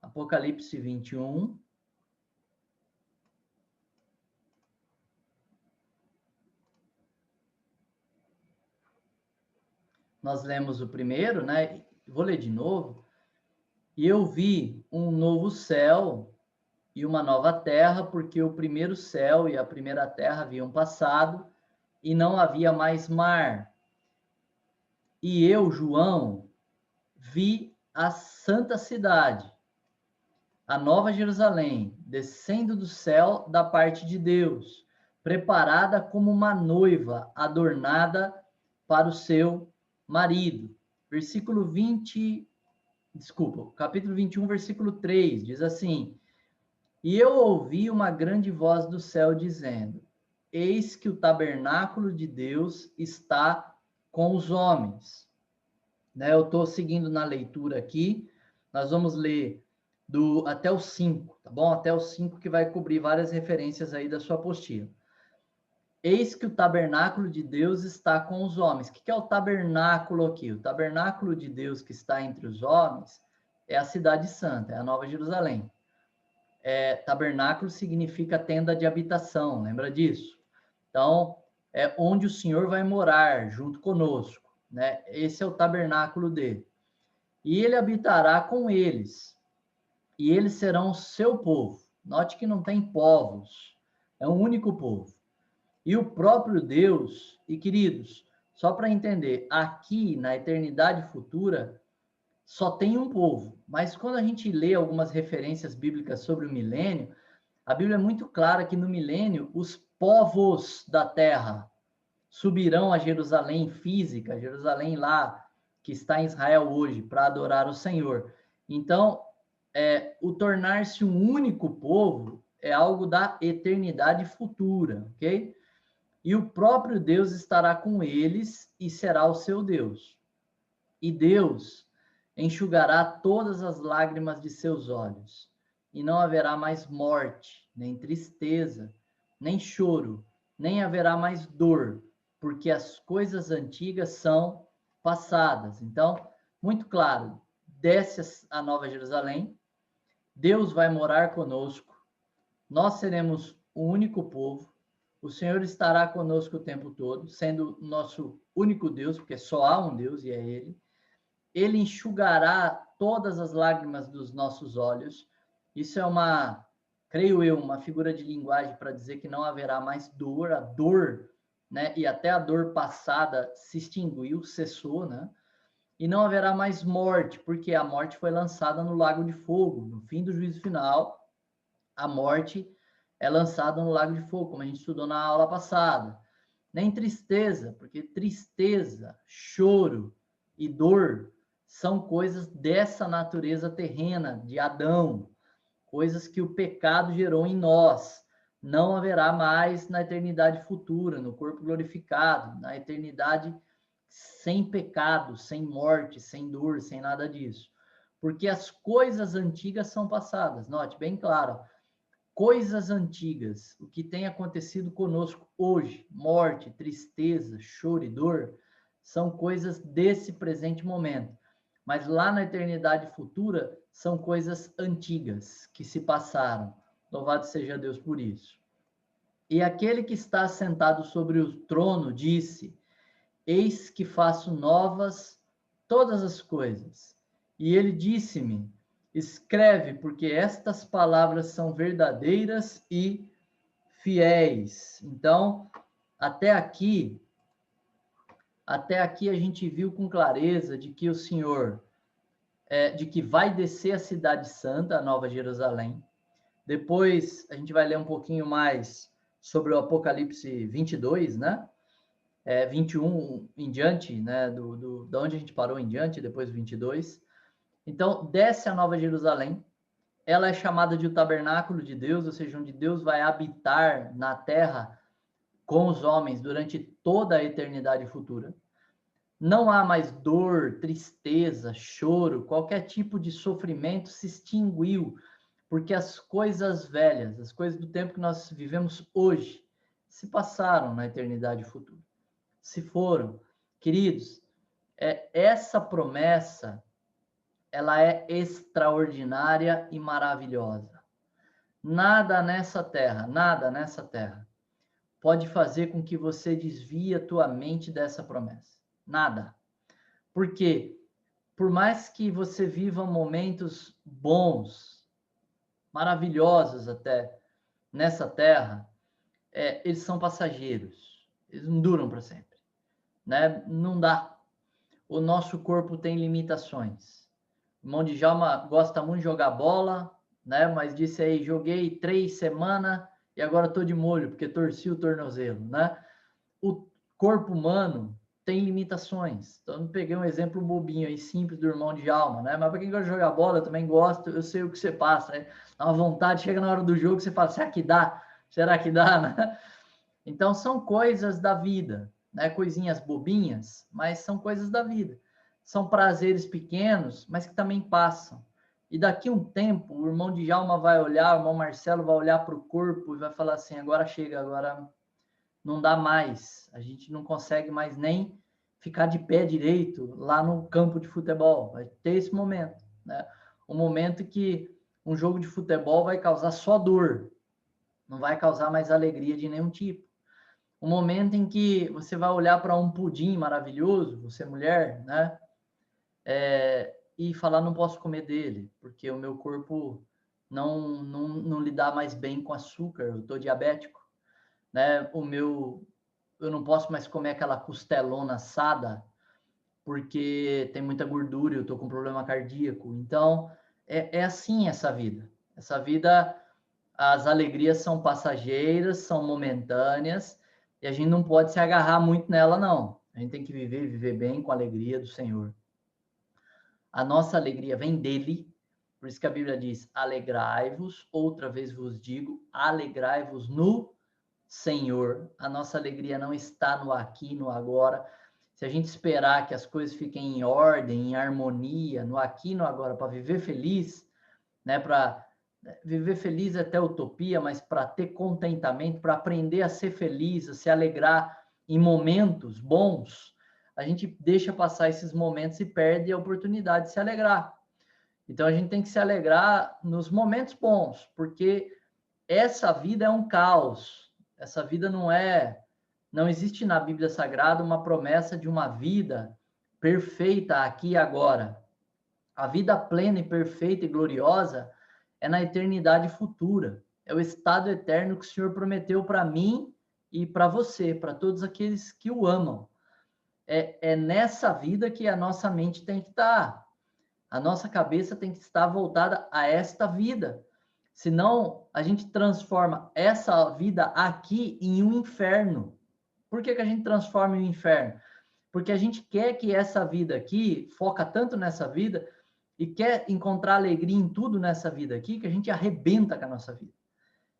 Apocalipse 21. Nós lemos o primeiro, né? Vou ler de novo. E eu vi um novo céu e uma nova terra, porque o primeiro céu e a primeira terra haviam passado e não havia mais mar. E eu, João, vi a santa cidade, a nova Jerusalém, descendo do céu da parte de Deus, preparada como uma noiva adornada para o seu marido. Versículo 20, desculpa, capítulo 21, versículo 3, diz assim: E eu ouvi uma grande voz do céu dizendo: Eis que o tabernáculo de Deus está com os homens. Né? Eu estou seguindo na leitura aqui. Nós vamos ler até o 5, tá bom? Até o 5 que vai cobrir várias referências aí da sua apostila. Eis que o tabernáculo de Deus está com os homens. O que é o tabernáculo aqui? O tabernáculo de Deus que está entre os homens é a cidade santa, é a Nova Jerusalém. Tabernáculo significa tenda de habitação, lembra disso? Então, é onde o Senhor vai morar junto conosco, né? Esse é o tabernáculo dele. E ele habitará com eles, e eles serão o seu povo. Note que não tem povos, é um único povo. E o próprio Deus, e queridos, só para entender, aqui na eternidade futura, só tem um povo. Mas quando a gente lê algumas referências bíblicas sobre o milênio, a Bíblia é muito clara que no milênio os povos da terra subirão a Jerusalém física, Jerusalém lá que está em Israel hoje, para adorar o Senhor. Então, o tornar-se um único povo é algo da eternidade futura, ok? E o próprio Deus estará com eles e será o seu Deus. E Deus enxugará todas as lágrimas de seus olhos, e não haverá mais morte, nem tristeza, nem choro, nem haverá mais dor, porque as coisas antigas são passadas. Então, muito claro, desce a Nova Jerusalém, Deus vai morar conosco, nós seremos o único povo, o Senhor estará conosco o tempo todo, sendo nosso único Deus, porque só há um Deus e é Ele. Ele enxugará todas as lágrimas dos nossos olhos. Isso é creio eu, uma figura de linguagem para dizer que não haverá mais dor, a dor, né? E até a dor passada se extinguiu, cessou, né? E não haverá mais morte, porque a morte foi lançada no lago de fogo. No fim do juízo final, a morte é lançada no lago de fogo, como a gente estudou na aula passada. Nem tristeza, porque tristeza, choro e dor são coisas dessa natureza terrena, de Adão, coisas que o pecado gerou em nós. Não haverá mais na eternidade futura, no corpo glorificado, na eternidade sem pecado, sem morte, sem dor, sem nada disso. Porque as coisas antigas são passadas. Note, bem claro, coisas antigas, o que tem acontecido conosco hoje, morte, tristeza, choro e dor, são coisas desse presente momento. Mas lá na eternidade futura, são coisas antigas que se passaram. Louvado seja Deus por isso. E aquele que está sentado sobre o trono disse: Eis que faço novas todas as coisas. E ele disse-me: Escreve, porque estas palavras são verdadeiras e fiéis. Então, até aqui a gente viu com clareza de que o Senhor, de que vai descer a cidade santa, a Nova Jerusalém. Depois a gente vai ler um pouquinho mais sobre o Apocalipse 22, né? 21 em diante, né? Da onde a gente parou em diante, depois 22. Então, desce a Nova Jerusalém. Ela é chamada de o tabernáculo de Deus, ou seja, onde Deus vai habitar na terra com os homens durante toda a eternidade futura. Não há mais dor, tristeza, choro, qualquer tipo de sofrimento se extinguiu, porque as coisas velhas, as coisas do tempo que nós vivemos hoje, se passaram na eternidade futura. Se foram. Queridos, essa promessa, ela é extraordinária e maravilhosa. Nada nessa terra pode fazer com que você desvie a tua mente dessa promessa. Nada. Porque, por mais que você viva momentos bons, maravilhosos até, nessa terra, eles são passageiros. Eles não duram para sempre. Né? Não dá. O nosso corpo tem limitações. O irmão Djalma gosta muito de jogar bola, né? Mas disse aí, joguei 3 semanas e agora estou de molho, porque torci o tornozelo, né? O corpo humano tem limitações. Então, eu peguei um exemplo bobinho aí, simples do irmão Djalma, né? Mas para quem gosta de jogar bola, eu também gosto, eu sei o que você passa, né? Dá uma vontade, chega na hora do jogo, você fala, será que dá? Será que dá, né? Então, são coisas da vida, né? Coisinhas bobinhas, mas são coisas da vida. São prazeres pequenos, mas que também passam. E daqui a um tempo, o irmão Djalma vai olhar, o irmão Marcelo vai olhar para o corpo e vai falar assim, agora chega, agora não dá mais. A gente não consegue mais nem ficar de pé direito lá no campo de futebol. Vai ter esse momento, né? Um momento que um jogo de futebol vai causar só dor, não vai causar mais alegria de nenhum tipo. Um momento em que você vai olhar para um pudim maravilhoso, você mulher, né? E falar, não posso comer dele, porque o meu corpo não lidar mais bem com açúcar, eu estou diabético, né? Eu não posso mais comer aquela costelona assada, porque tem muita gordura, eu estou com problema cardíaco. Então, é assim essa vida. Essa vida, as alegrias são passageiras, são momentâneas, e a gente não pode se agarrar muito nela, não. A gente tem que viver bem com a alegria do Senhor. A nossa alegria vem dele, por isso que a Bíblia diz, alegrai-vos, outra vez vos digo, alegrai-vos no Senhor. A nossa alegria não está no aqui, no agora. Se a gente esperar que as coisas fiquem em ordem, em harmonia, no aqui, no agora, para viver feliz, né, para Viver feliz é até utopia, mas para ter contentamento, para aprender a ser feliz, a se alegrar em momentos bons, a gente deixa passar esses momentos e perde a oportunidade de se alegrar. Então a gente tem que se alegrar nos momentos bons, porque essa vida é um caos. Essa vida não existe na Bíblia Sagrada uma promessa de uma vida perfeita aqui e agora. A vida plena e perfeita e gloriosa é na eternidade futura. É o estado eterno que o Senhor prometeu para mim e para você, para todos aqueles que o amam. É nessa vida que a nossa mente tem que estar. A nossa cabeça tem que estar voltada a esta vida. Senão, a gente transforma essa vida aqui em um inferno. Por que a gente transforma em um inferno? Porque a gente quer que essa vida aqui, foca tanto nessa vida, e quer encontrar alegria em tudo nessa vida aqui, que a gente arrebenta com a nossa vida.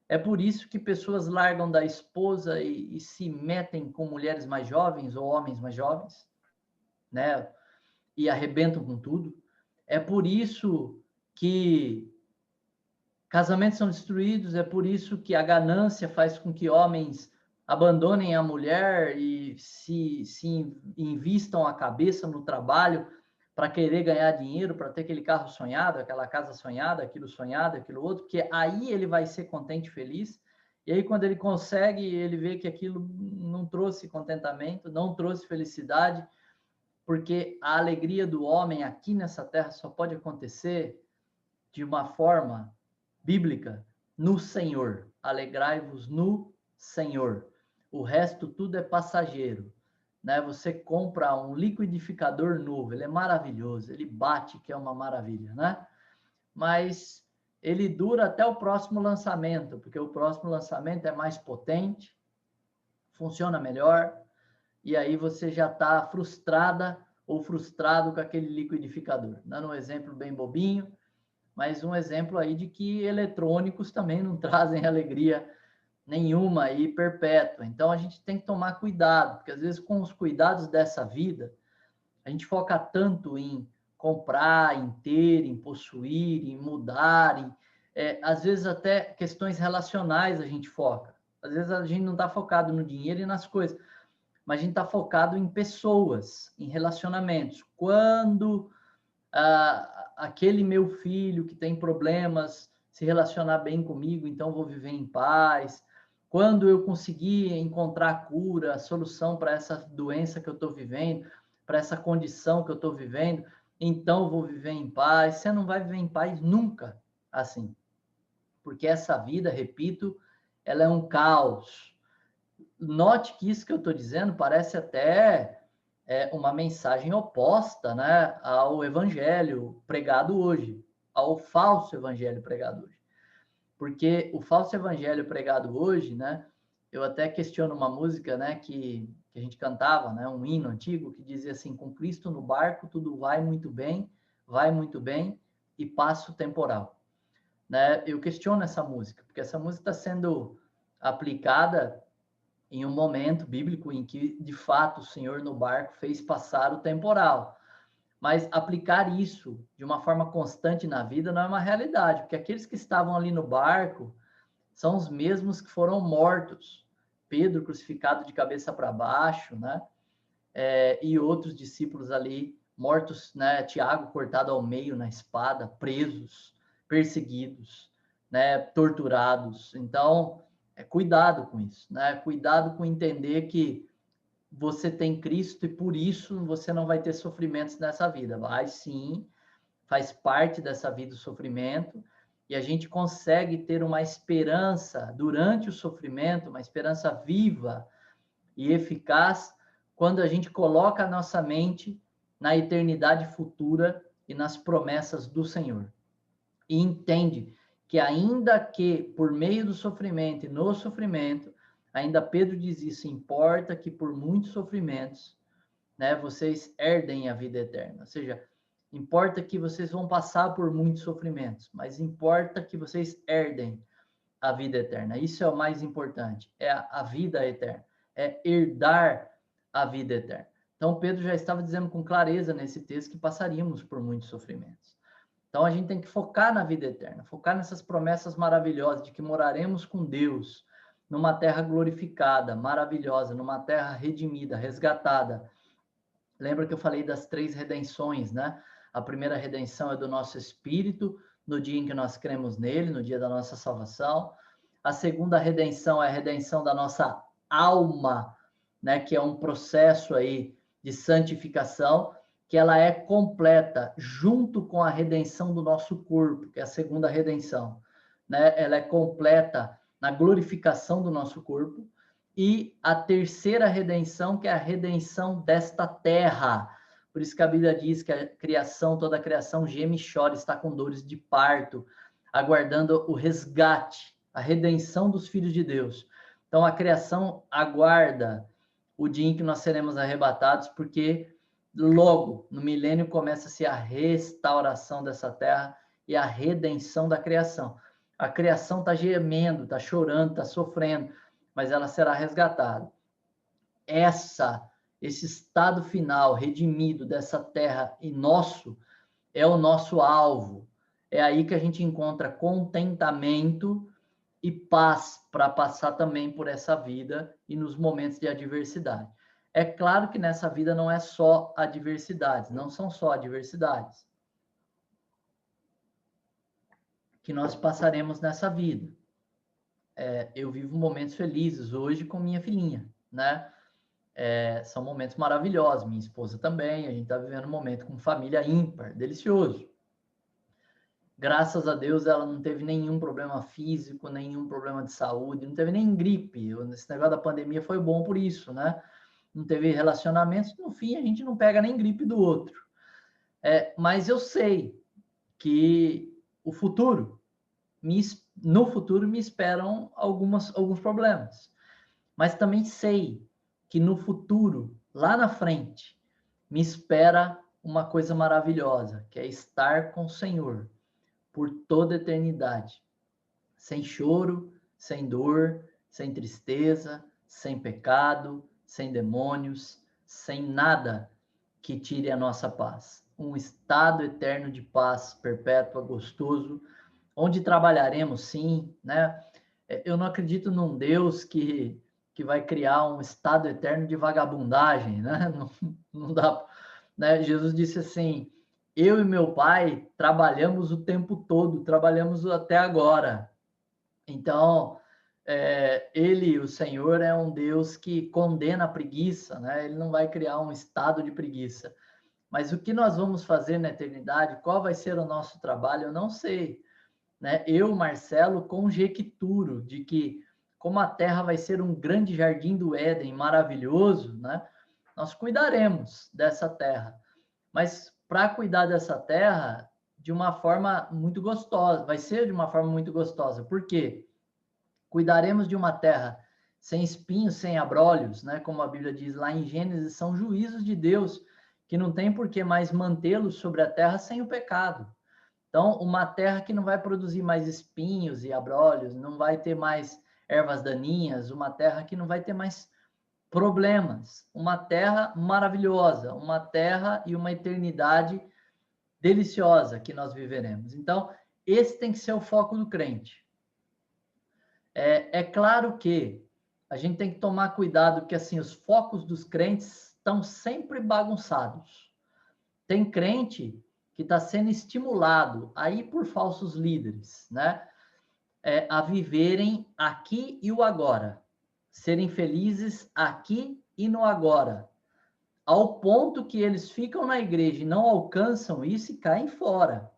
É por isso que pessoas largam da esposa e se metem com mulheres mais jovens ou homens mais jovens, né? E arrebentam com tudo. É por isso que casamentos são destruídos, é por isso que a ganância faz com que homens abandonem a mulher e se invistam a cabeça no trabalho para querer ganhar dinheiro, para ter aquele carro sonhado, aquela casa sonhada, aquilo outro, porque aí ele vai ser contente e feliz. E aí, quando ele consegue, ele vê que aquilo não trouxe contentamento, não trouxe felicidade, porque a alegria do homem aqui nessa terra só pode acontecer de uma forma bíblica, no Senhor. Alegrai-vos no Senhor. O resto tudo é passageiro. Né? Você compra um liquidificador novo, ele é maravilhoso, ele bate, que é uma maravilha, né? Mas ele dura até o próximo lançamento, porque o próximo lançamento é mais potente, funciona melhor, e aí você já está frustrada ou frustrado com aquele liquidificador. Dando um exemplo bem bobinho, mas um exemplo aí de que eletrônicos também não trazem alegria nenhuma aí perpétua. Então a gente tem que tomar cuidado, porque às vezes com os cuidados dessa vida, a gente foca tanto em comprar, em ter, em possuir, em mudar, às vezes até questões relacionais a gente foca. Às vezes a gente não está focado no dinheiro e nas coisas, mas a gente está focado em pessoas, em relacionamentos. Quando aquele meu filho que tem problemas se relacionar bem comigo, então vou viver em paz. Quando eu conseguir encontrar a cura, a solução para essa doença que eu estou vivendo, para essa condição que eu estou vivendo, então vou viver em paz. Você não vai viver em paz nunca assim, porque essa vida, repito, ela é um caos. Note que isso que eu estou dizendo parece até uma mensagem oposta, né, ao evangelho pregado hoje, ao falso evangelho pregado hoje. Porque o falso evangelho pregado hoje, né, eu até questiono uma música, né, que a gente cantava, né, um hino antigo que dizia assim: com Cristo no barco tudo vai muito bem e passa o temporal. Né? Eu questiono essa música, porque essa música está sendo aplicada em um momento bíblico em que, de fato, o Senhor no barco fez passar o temporal. Mas aplicar isso de uma forma constante na vida não é uma realidade, porque aqueles que estavam ali no barco são os mesmos que foram mortos. Pedro crucificado de cabeça para baixo, né? E outros discípulos ali mortos, né? Tiago cortado ao meio na espada, presos, perseguidos, né? Torturados. Então, cuidado com isso, né? Cuidado com entender que você tem Cristo e por isso você não vai ter sofrimentos nessa vida. Vai sim, faz parte dessa vida o sofrimento, e a gente consegue ter uma esperança durante o sofrimento, uma esperança viva e eficaz, quando a gente coloca a nossa mente na eternidade futura e nas promessas do Senhor. E entende que ainda que por meio do sofrimento e no sofrimento, ainda Pedro diz isso, importa que por muitos sofrimentos, né, vocês herdem a vida eterna. Ou seja, importa que vocês vão passar por muitos sofrimentos, mas importa que vocês herdem a vida eterna. Isso é o mais importante, é a vida eterna, é herdar a vida eterna. Então, Pedro já estava dizendo com clareza nesse texto que passaríamos por muitos sofrimentos. Então, a gente tem que focar na vida eterna, focar nessas promessas maravilhosas de que moraremos com Deus numa terra glorificada, maravilhosa, numa terra redimida, resgatada. Lembra que eu falei das 3 redenções, né? A primeira redenção é do nosso espírito, no dia em que nós cremos nele, no dia da nossa salvação. A segunda redenção é a redenção da nossa alma, né? Que é um processo aí de santificação, que ela é completa junto com a redenção do nosso corpo, que é a segunda redenção, né? Ela é completa na glorificação do nosso corpo. E a terceira redenção, que é a redenção desta terra. Por isso que a Bíblia diz que a criação, toda a criação geme e chora, está com dores de parto, aguardando o resgate, a redenção dos filhos de Deus. Então a criação aguarda o dia em que nós seremos arrebatados, porque logo no milênio começa-se a restauração dessa terra e a redenção da criação. A criação está gemendo, está chorando, está sofrendo, mas ela será resgatada. Esse estado final redimido dessa terra e nosso é o nosso alvo. É aí que a gente encontra contentamento e paz para passar também por essa vida e nos momentos de adversidade. É claro que nessa vida não é só adversidades, não são só adversidades que nós passaremos nessa vida. Eu vivo momentos felizes hoje com minha filhinha, né? São momentos maravilhosos. Minha esposa também, a gente está vivendo um momento com família ímpar, delicioso. Graças a Deus ela não teve nenhum problema físico, nenhum problema de saúde, não teve nem gripe. Esse negócio da pandemia foi bom por isso, né? Não teve relacionamentos, no fim a gente não pega nem gripe do outro. Mas eu sei que no futuro me esperam alguns problemas. Mas também sei que no futuro, lá na frente, me espera uma coisa maravilhosa, que é estar com o Senhor por toda a eternidade, sem choro, sem dor, sem tristeza, sem pecado, sem demônios, sem nada que tire a nossa paz. Um estado eterno de paz perpétua, gostoso, onde trabalharemos sim, né? Eu não acredito num Deus que vai criar um estado eterno de vagabundagem, né? Não dá, né? Jesus disse assim: eu e meu pai trabalhamos o tempo todo, trabalhamos até agora. Então, ele, o Senhor, é um Deus que condena a preguiça, né? Ele não vai criar um estado de preguiça. Mas o que nós vamos fazer na eternidade, qual vai ser o nosso trabalho, eu não sei, né? Eu, Marcelo, conjecturo de que, como a terra vai ser um grande jardim do Éden maravilhoso, né? Nós cuidaremos dessa terra. Mas para cuidar dessa terra de uma forma muito gostosa, vai ser de uma forma muito gostosa. Por quê? Cuidaremos de uma terra sem espinhos, sem abrolhos, né? Como a Bíblia diz lá em Gênesis, são juízos de Deus que não tem por que mais mantê-los sobre a terra sem o pecado. Então, uma terra que não vai produzir mais espinhos e abrolhos, não vai ter mais ervas daninhas, uma terra que não vai ter mais problemas, uma terra maravilhosa, uma terra e uma eternidade deliciosa que nós viveremos. Então, esse tem que ser o foco do crente. É claro que a gente tem que tomar cuidado, porque assim, os focos dos crentes estão sempre bagunçados. Tem crente que está sendo estimulado aí por falsos líderes, né? A viverem aqui e o agora, serem felizes aqui e no agora, ao ponto que eles ficam na igreja e não alcançam isso e caem fora,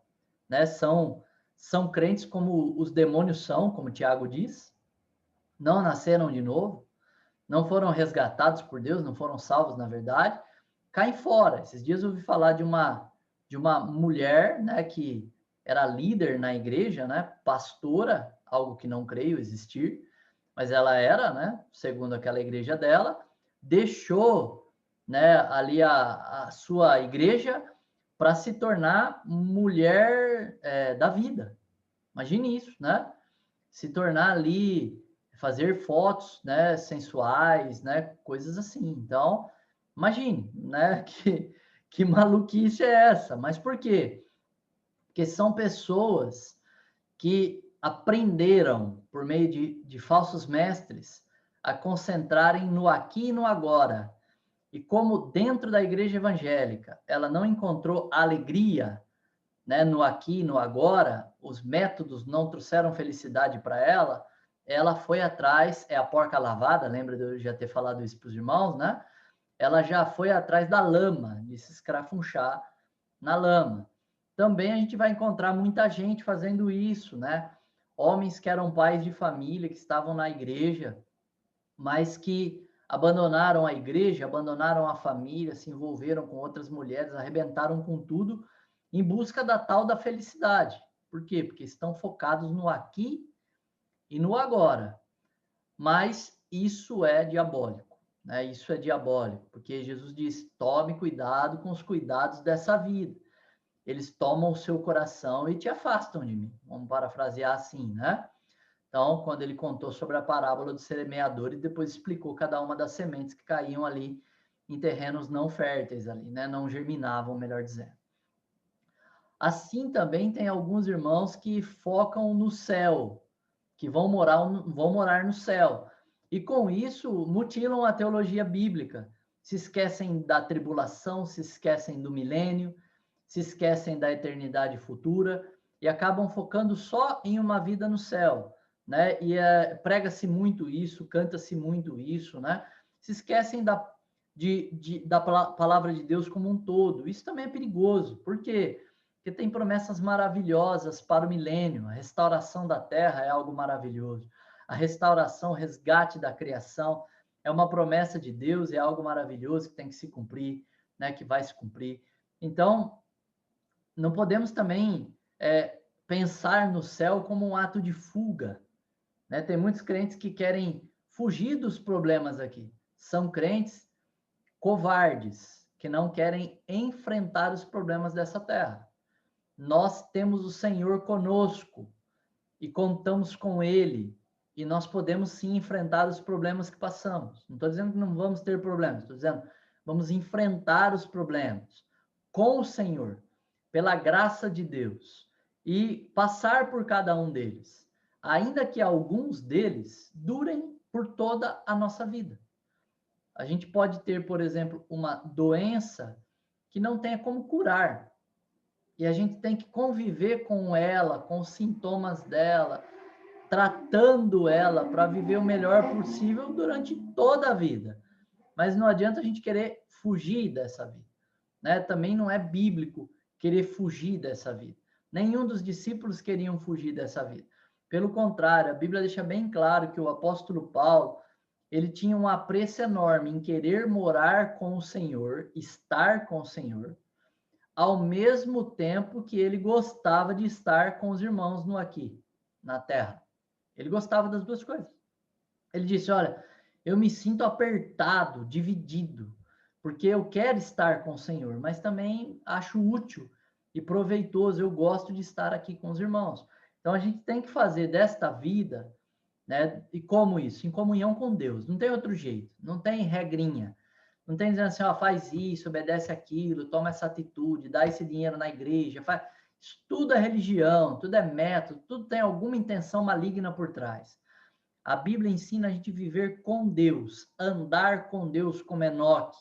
né? São crentes como os demônios são, como Tiago diz, não nasceram de novo, não foram resgatados por Deus, não foram salvos, na verdade, caem fora. Esses dias eu ouvi falar de uma mulher, né, que era líder na igreja, né, pastora, algo que não creio existir, mas ela era, né, segundo aquela igreja dela, deixou, né, ali a sua igreja para se tornar mulher da vida. Imagine isso, né? Se tornar ali, fazer fotos, né, sensuais, né, coisas assim. Então, imagine, né, que maluquice é essa? Mas por quê? Porque Porque são pessoas que aprenderam, por meio de falsos mestres, a concentrarem no aqui e no agora. E como dentro da igreja evangélica ela não encontrou alegria, né, no aqui e no agora, os métodos não trouxeram felicidade para ela, ela foi atrás, é a porca lavada, lembra de eu já ter falado isso para os irmãos, né? Ela já foi atrás da lama, de se escrafunchar na lama. Também a gente vai encontrar muita gente fazendo isso, né? Homens que eram pais de família, que estavam na igreja, mas que abandonaram a igreja, abandonaram a família, se envolveram com outras mulheres, arrebentaram com tudo, em busca da tal da felicidade. Por quê? Porque estão focados no aqui e no agora. Mas isso é diabólico, né? Isso é diabólico, porque Jesus diz: tome cuidado com os cuidados dessa vida. Eles tomam o seu coração e te afastam de mim. Vamos parafrasear assim, né? Então, quando ele contou sobre a parábola do semeador e depois explicou cada uma das sementes que caíam ali em terrenos não férteis ali, né? Não germinavam, melhor dizendo. Assim também tem alguns irmãos que focam no céu, que vão morar no céu. E com isso mutilam a teologia bíblica. Se esquecem da tribulação, se esquecem do milênio, se esquecem da eternidade futura e acabam focando só em uma vida no céu, né? E prega-se muito isso, canta-se muito isso, né? Se esquecem da palavra de Deus como um todo. Isso também é perigoso. Por quê? Porque tem promessas maravilhosas para o milênio. A restauração da terra é algo maravilhoso. A restauração, o resgate da criação é uma promessa de Deus, é algo maravilhoso que tem que se cumprir, né? Que vai se cumprir. Então, não podemos também pensar no céu como um ato de fuga, né? Tem muitos crentes que querem fugir dos problemas aqui. São crentes covardes, que não querem enfrentar os problemas dessa terra. Nós temos o Senhor conosco e contamos com Ele, e nós podemos sim enfrentar os problemas que passamos. Não estou dizendo que não vamos ter problemas, estou dizendo vamos enfrentar os problemas com o Senhor, pela graça de Deus, e passar por cada um deles, ainda que alguns deles durem por toda a nossa vida. A gente pode ter, por exemplo, uma doença que não tenha como curar, e a gente tem que conviver com ela, com os sintomas dela, tratando ela para viver o melhor possível durante toda a vida. Mas não adianta a gente querer fugir dessa vida, né? Também não é bíblico querer fugir dessa vida. Nenhum dos discípulos queriam fugir dessa vida. Pelo contrário, a Bíblia deixa bem claro que o apóstolo Paulo, ele tinha um apreço enorme em querer morar com o Senhor, estar com o Senhor, ao mesmo tempo que ele gostava de estar com os irmãos no aqui, na terra. Ele gostava das duas coisas. Ele disse: olha, eu me sinto apertado, dividido, porque eu quero estar com o Senhor, mas também acho útil e proveitoso, eu gosto de estar aqui com os irmãos. Então a gente tem que fazer desta vida, né? E como isso? Em comunhão com Deus. Não tem outro jeito, não tem regrinha. Não tem dizendo assim, ó, faz isso, obedece aquilo, toma essa atitude, dá esse dinheiro na igreja, faz... Isso tudo é religião, tudo é método, tudo tem alguma intenção maligna por trás. A Bíblia ensina a gente viver com Deus, andar com Deus como Enoque,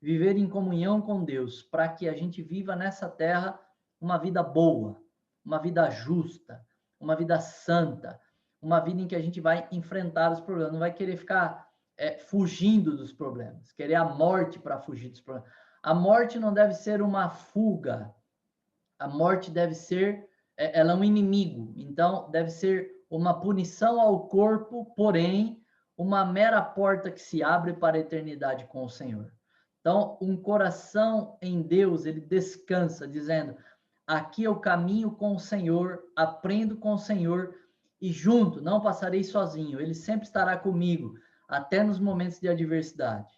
viver em comunhão com Deus, para que a gente viva nessa terra uma vida boa, uma vida justa, uma vida santa, uma vida em que a gente vai enfrentar os problemas, não vai querer ficar fugindo dos problemas, querer a morte para fugir dos problemas. A morte não deve ser uma fuga, a morte deve ser, ela é um inimigo, então deve ser uma punição ao corpo, porém, uma mera porta que se abre para a eternidade com o Senhor. Então, um coração em Deus, ele descansa, dizendo: aqui eu caminho com o Senhor, aprendo com o Senhor, e junto, não passarei sozinho, ele sempre estará comigo, até nos momentos de adversidade.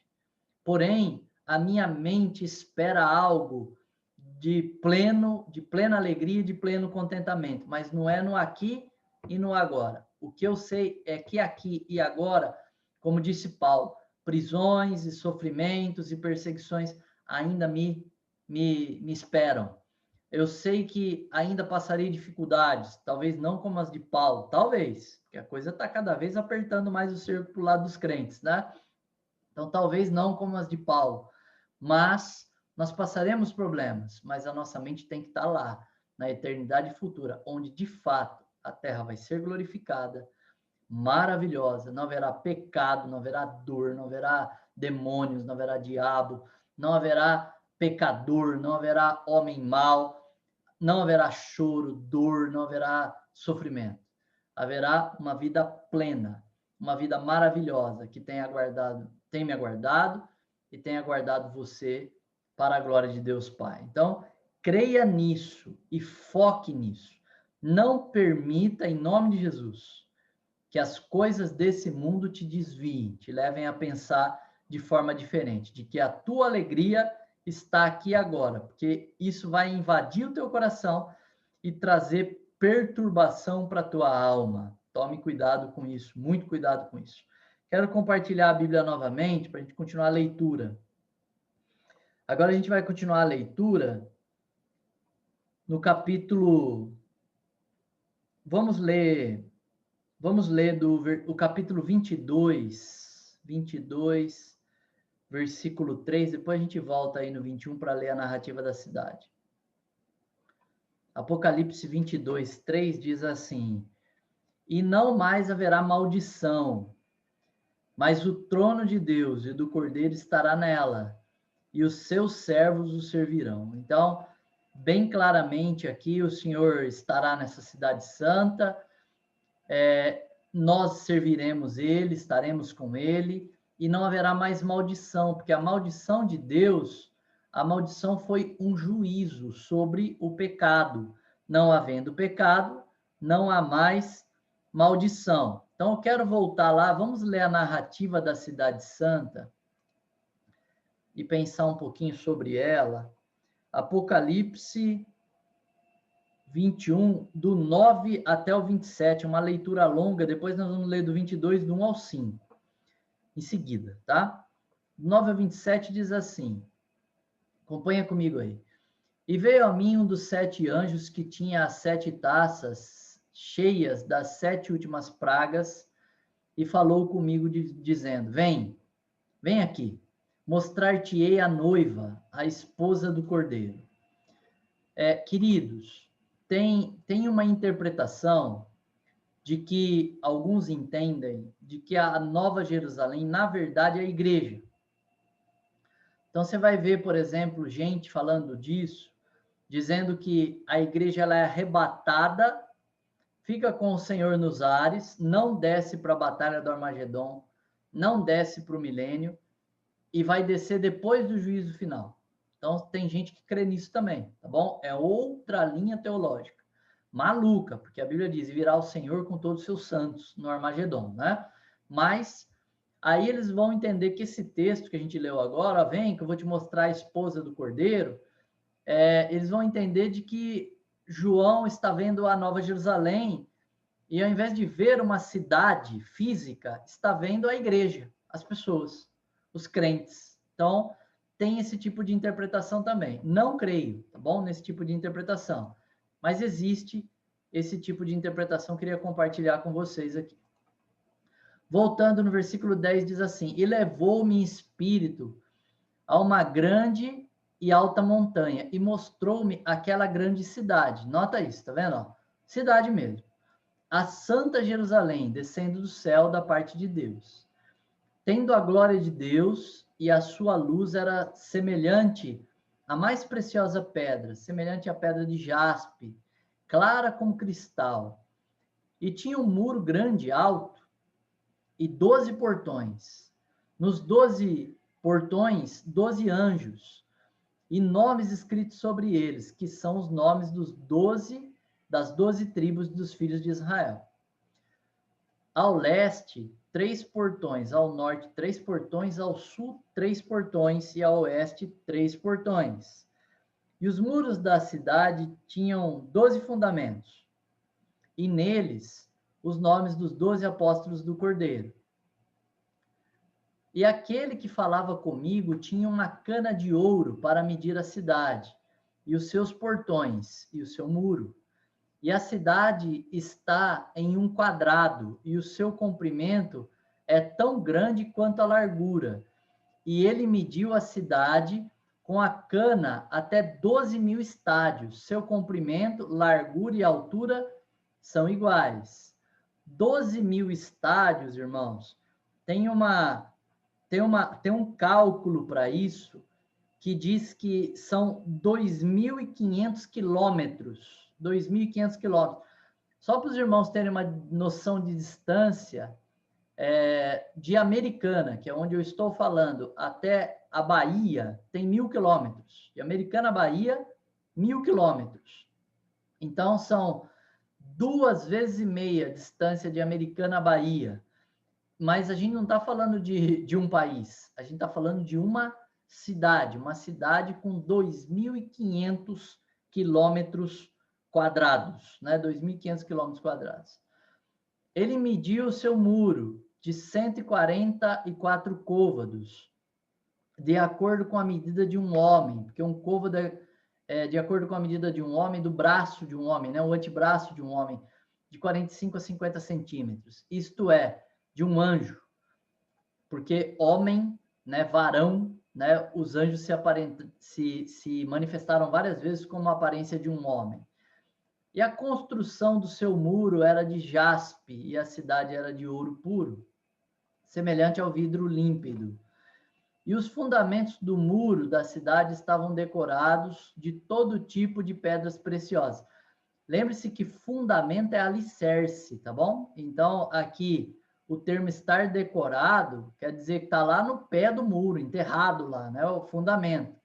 Porém, a minha mente espera algo de plena alegria, de pleno contentamento, mas não é no aqui e no agora. O que eu sei é que aqui e agora, como disse Paulo, prisões e sofrimentos e perseguições ainda me esperam. Eu sei que ainda passarei dificuldades, talvez não como as de Paulo, talvez, porque a coisa está cada vez apertando mais o cerco para o lado dos crentes, né? Então, talvez não como as de Paulo, mas nós passaremos problemas, mas a nossa mente tem que estar lá, na eternidade futura, onde de fato a terra vai ser glorificada, maravilhosa, não haverá pecado, não haverá dor, não haverá demônios, não haverá diabo, não haverá pecador, não haverá homem mau, não haverá choro, dor, não haverá sofrimento. Haverá uma vida plena, uma vida maravilhosa que tem me aguardado e tem aguardado você para a glória de Deus Pai. Então, creia nisso e foque nisso. Não permita, em nome de Jesus, que as coisas desse mundo te desviem, te levem a pensar de forma diferente, de que a tua alegria está aqui agora, porque isso vai invadir o teu coração e trazer perturbação para a tua alma. Tome cuidado com isso, muito cuidado com isso. Quero compartilhar a Bíblia novamente para a gente continuar a leitura. Agora a gente vai continuar a leitura no capítulo. Vamos ler o capítulo 22, versículo 3, depois a gente volta aí no 21 para ler a narrativa da cidade. Apocalipse 22, 3 diz assim: E não mais haverá maldição, mas o trono de Deus e do Cordeiro estará nela, e os seus servos o servirão. Então, bem claramente aqui, o Senhor estará nessa cidade santa, nós serviremos ele, estaremos com ele, e não haverá mais maldição, porque a maldição de Deus, a maldição foi um juízo sobre o pecado. Não havendo pecado, não há mais maldição. Então, eu quero voltar lá, vamos ler a narrativa da Cidade Santa e pensar um pouquinho sobre ela. Apocalipse 21, do 9 até o 27, uma leitura longa, depois nós vamos ler do 22, do 1 ao 5, em seguida, tá? Do 9 ao 27 diz assim, acompanha comigo aí. E veio a mim um dos 7 anjos que tinha as 7 taças cheias das 7 últimas pragas, e falou comigo dizendo, vem aqui, mostrar-te-ei a noiva, a esposa do Cordeiro. Queridos, tem uma interpretação de que alguns entendem de que a Nova Jerusalém, na verdade, é a igreja. Então, você vai ver, por exemplo, gente falando disso, dizendo que a igreja ela é arrebatada, fica com o Senhor nos ares, não desce para a batalha do Armagedon, não desce para o milênio, e vai descer depois do juízo final. Então, tem gente que crê nisso também, tá bom? É outra linha teológica. Maluca, porque a Bíblia diz, virá o Senhor com todos os seus santos no Armagedon, né? Mas aí eles vão entender que esse texto que a gente leu agora, vem, que eu vou te mostrar a esposa do Cordeiro, eles vão entender de que João está vendo a Nova Jerusalém e ao invés de ver uma cidade física, está vendo a igreja, as pessoas, os crentes. Então, tem esse tipo de interpretação também. Não creio, tá bom? Nesse tipo de interpretação. Mas existe esse tipo de interpretação, queria compartilhar com vocês aqui. Voltando no versículo 10, diz assim, e levou-me em espírito a uma grande e alta montanha, e mostrou-me aquela grande cidade. Nota isso, tá vendo? Cidade mesmo. A Santa Jerusalém, descendo do céu da parte de Deus, tendo a glória de Deus, e a sua luz era semelhante à mais preciosa pedra, semelhante à pedra de jaspe, clara como cristal. E tinha um muro grande, alto, e 12 portões. Nos 12 portões, 12 anjos, e nomes escritos sobre eles, que são os nomes das 12 tribos dos filhos de Israel. Ao leste, 3 portões, ao norte, 3 portões, ao sul, 3 portões, e ao oeste, 3 portões. E os muros da cidade tinham 12 fundamentos, e neles os nomes dos 12 apóstolos do Cordeiro. E aquele que falava comigo tinha uma cana de ouro para medir a cidade, e os seus portões, e o seu muro. E a cidade está em um quadrado, e o seu comprimento é tão grande quanto a largura. E ele mediu a cidade com a cana até 12.000 estádios. Seu comprimento, largura e altura são iguais. 12.000 estádios, irmãos, tem um cálculo para isso que diz que são 2.500 quilômetros. 2.500 quilômetros. Só para os irmãos terem uma noção de distância, de Americana, que é onde eu estou falando, até a Bahia, tem 1.000 quilômetros. De Americana a Bahia, 1.000 quilômetros. Então, são 2,5 vezes a distância de Americana a Bahia. Mas a gente não está falando de um país, a gente está falando de uma cidade com 2.500 quilômetros quadrados, né? 2.500 quilômetros quadrados. Ele mediu o seu muro de 144 côvados, de acordo com a medida de um homem, porque um côvado é de acordo com a medida de um homem, do braço de um homem, né? O antebraço de um homem, de 45 a 50 centímetros. Isto é, de um anjo, porque homem, né, varão, né, os anjos se manifestaram várias vezes como a aparência de um homem. E a construção do seu muro era de jaspe e a cidade era de ouro puro, semelhante ao vidro límpido. E os fundamentos do muro da cidade estavam decorados de todo tipo de pedras preciosas. Lembre-se que fundamento é alicerce, tá bom? Então, aqui, o termo estar decorado quer dizer que está lá no pé do muro, enterrado lá, né? O fundamento.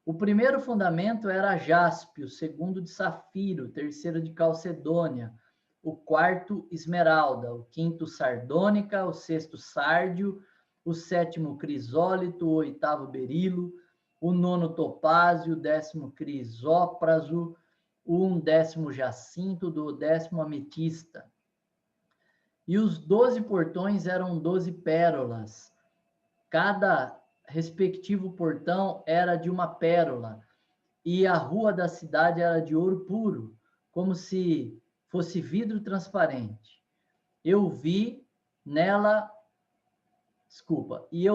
O primeiro fundamento era jaspe, o segundo de safiro, o terceiro de calcedônia, o quarto esmeralda, o quinto sardônica, o sexto sárdio, o sétimo crisólito, o oitavo berilo, o nono topázio, o décimo crisópraso, o 11º jacinto, do 10º ametista. E os 12 portões eram 12 pérolas. Cada respectivo portão era de uma pérola. E a rua da cidade era de ouro puro, como se fosse vidro transparente. Eu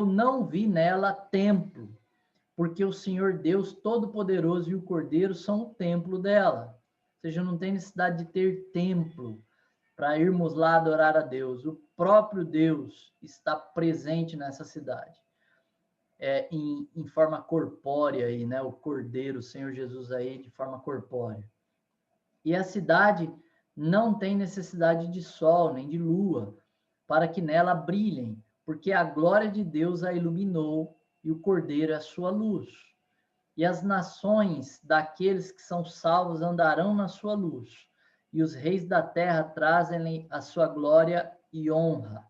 não vi nela templo, porque o Senhor Deus Todo-Poderoso e o Cordeiro são o templo dela. Ou seja, não tem necessidade de ter templo para irmos lá adorar a Deus. O próprio Deus está presente nessa cidade, em forma corpórea, aí, né? O Cordeiro, o Senhor Jesus aí, de forma corpórea. E a cidade não tem necessidade de sol, nem de lua, para que nela brilhem, porque a glória de Deus a iluminou e o Cordeiro é a sua luz. E as nações daqueles que são salvos andarão na sua luz, e os reis da terra trazem-lhe a sua glória e honra.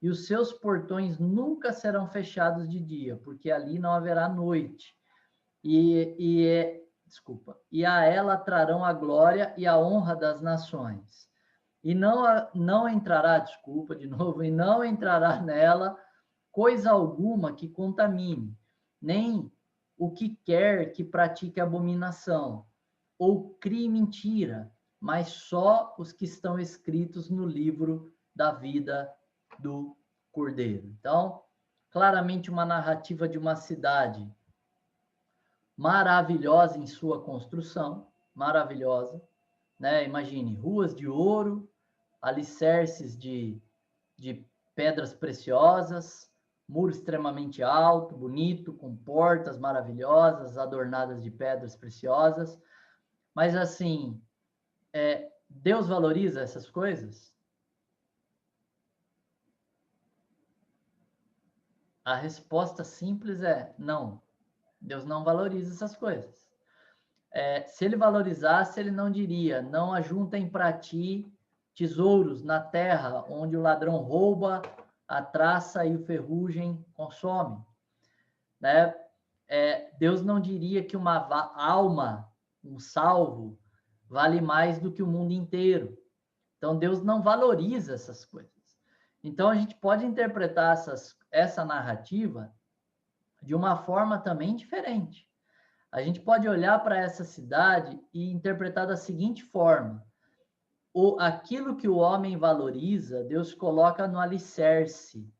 E os seus portões nunca serão fechados de dia, porque ali não haverá noite. E a ela trarão a glória e a honra das nações. E não entrará nela coisa alguma que contamine, nem o que quer que pratique abominação, ou crie mentira, mas só os que estão escritos no livro da vida do Cordeiro. Então, claramente uma narrativa de uma cidade maravilhosa em sua construção, maravilhosa, né? Imagine, ruas de ouro, alicerces de pedras preciosas, muro extremamente alto, bonito, com portas maravilhosas, adornadas de pedras preciosas. Mas, assim, Deus valoriza essas coisas? A resposta simples é não. Deus não valoriza essas coisas. Se ele valorizasse, ele não diria: não ajuntem para ti tesouros na terra, onde o ladrão rouba, a traça e o ferrugem consomem. Né? Deus não diria que uma alma, um salvo, vale mais do que o mundo inteiro. Então, Deus não valoriza essas coisas. Então, a gente pode interpretar essa narrativa de uma forma também diferente. A gente pode olhar para essa cidade e interpretar da seguinte forma: aquilo que o homem valoriza, Deus coloca no alicerce.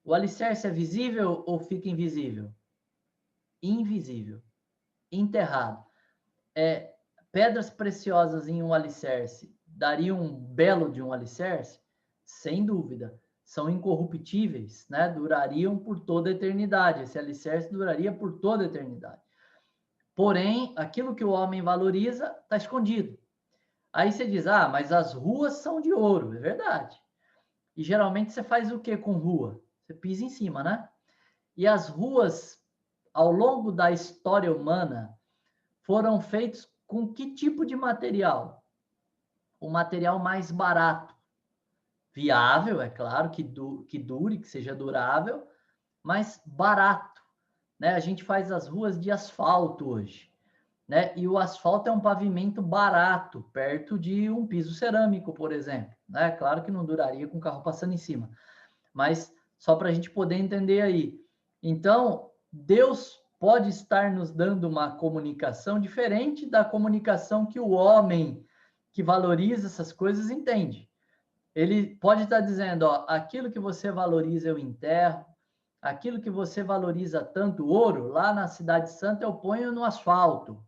O alicerce é visível ou fica invisível? Invisível, enterrado. Pedras preciosas em um alicerce dariam um belo de um alicerce? Sem dúvida. São incorruptíveis, né? Durariam por toda a eternidade. Esse alicerce duraria por toda a eternidade. Porém, aquilo que o homem valoriza está escondido. Aí você diz, mas as ruas são de ouro. É verdade. E geralmente você faz o que com rua? Você pisa em cima, né? E as ruas, ao longo da história humana, foram feitas com que tipo de material? O material mais barato. Viável, é claro, que dure, que seja durável, mas barato. Né? A gente faz as ruas de asfalto hoje. Né? E o asfalto é um pavimento barato, perto de um piso cerâmico, por exemplo. Né? Claro que não duraria com o carro passando em cima, mas só para a gente poder entender aí. Então, Deus pode estar nos dando uma comunicação diferente da comunicação que o homem que valoriza essas coisas entende. Ele pode estar dizendo, aquilo que você valoriza eu enterro, aquilo que você valoriza tanto, ouro, lá na Cidade Santa eu ponho no asfalto,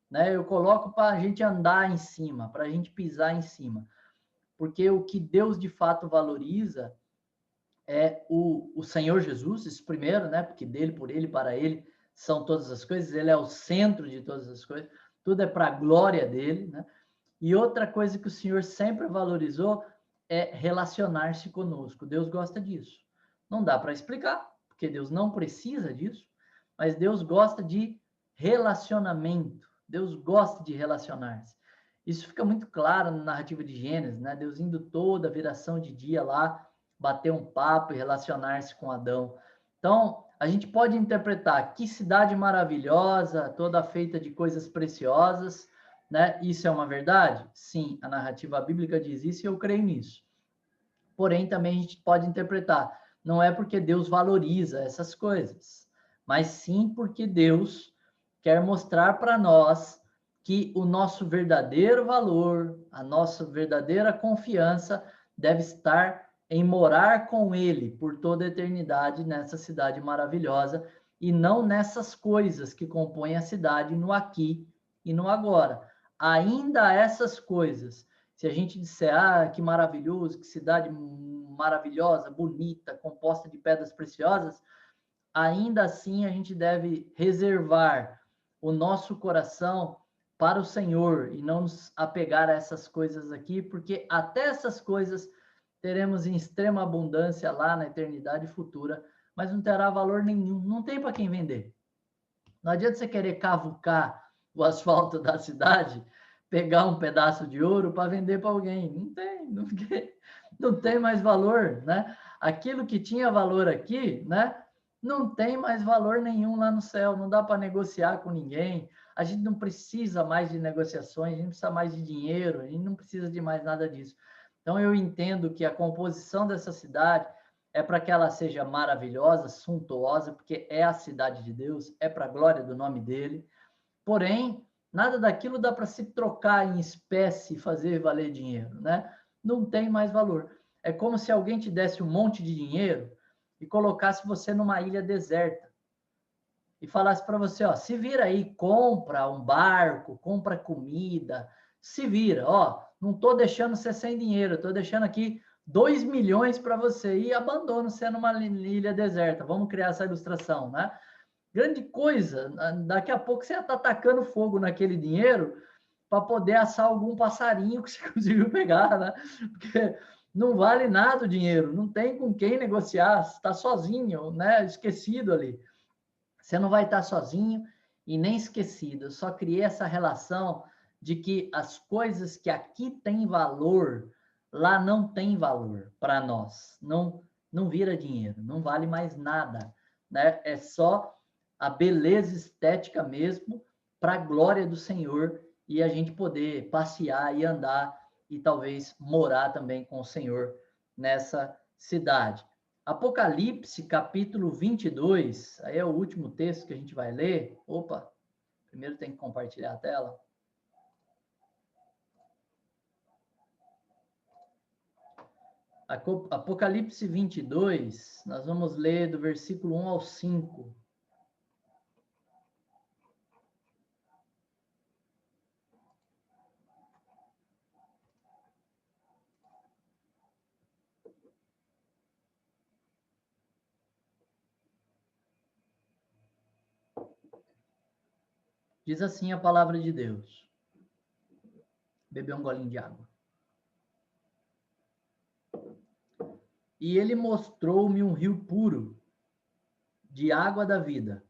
né? Eu coloco para a gente andar em cima, para a gente pisar em cima. Porque o que Deus de fato valoriza é o Senhor Jesus, isso primeiro, né? Porque dele, por ele, para ele são todas as coisas, ele é o centro de todas as coisas, tudo é para a glória dele, né? E outra coisa que o Senhor sempre valorizou é relacionar-se conosco. Deus gosta disso. Não dá para explicar, porque Deus não precisa disso, mas Deus gosta de relacionamento. Deus gosta de relacionar-se. Isso fica muito claro na narrativa de Gênesis, né? Deus indo toda a viração de dia lá, bater um papo e relacionar-se com Adão. Então, a gente pode interpretar que cidade maravilhosa, toda feita de coisas preciosas, né? Isso é uma verdade? Sim, a narrativa bíblica diz isso e eu creio nisso. Porém, também a gente pode interpretar, não é porque Deus valoriza essas coisas, mas sim porque Deus quer mostrar para nós que o nosso verdadeiro valor, a nossa verdadeira confiança deve estar em morar com Ele por toda a eternidade nessa cidade maravilhosa e não nessas coisas que compõem a cidade no aqui e no agora. Ainda essas coisas, se a gente disser, que maravilhoso, que cidade maravilhosa, bonita, composta de pedras preciosas, ainda assim a gente deve reservar o nosso coração para o Senhor e não nos apegar a essas coisas aqui, porque até essas coisas teremos em extrema abundância lá na eternidade futura, mas não terá valor nenhum, não tem para quem vender. Não adianta você querer cavucar o asfalto da cidade, pegar um pedaço de ouro para vender para alguém. Não tem mais valor, né? Aquilo que tinha valor aqui, né? Não tem mais valor nenhum lá no céu. Não dá para negociar com ninguém. A gente não precisa mais de negociações, a gente não precisa mais de dinheiro, a gente não precisa de mais nada disso. Então, eu entendo que a composição dessa cidade é para que ela seja maravilhosa, suntuosa, porque é a cidade de Deus, é para a glória do nome dele. Porém, nada daquilo dá para se trocar em espécie e fazer valer dinheiro, né? Não tem mais valor. É como se alguém te desse um monte de dinheiro e colocasse você numa ilha deserta e falasse para você, se vira aí, compra um barco, compra comida, se vira, não estou deixando você sem dinheiro, estou deixando aqui 2 milhões para você e abandono você numa ilha deserta. Vamos criar essa ilustração, né? Grande coisa, daqui a pouco você está atacando fogo naquele dinheiro para poder assar algum passarinho que você conseguiu pegar, né? Porque não vale nada o dinheiro, não tem com quem negociar, está sozinho, né? Esquecido ali. Você não vai estar sozinho e nem esquecido. Eu só criei essa relação de que as coisas que aqui têm valor, lá não tem valor para nós. Não vira dinheiro, não vale mais nada, né? É só a beleza estética mesmo para a glória do Senhor e a gente poder passear e andar e talvez morar também com o Senhor nessa cidade. Apocalipse, capítulo 22, aí é o último texto que a gente vai ler. Opa, Primeiro tem que compartilhar a tela. Apocalipse 22, nós vamos ler do versículo 1 ao 5. Diz assim a palavra de Deus. Beber um golinho de água. E ele mostrou-me um rio puro, de água da vida,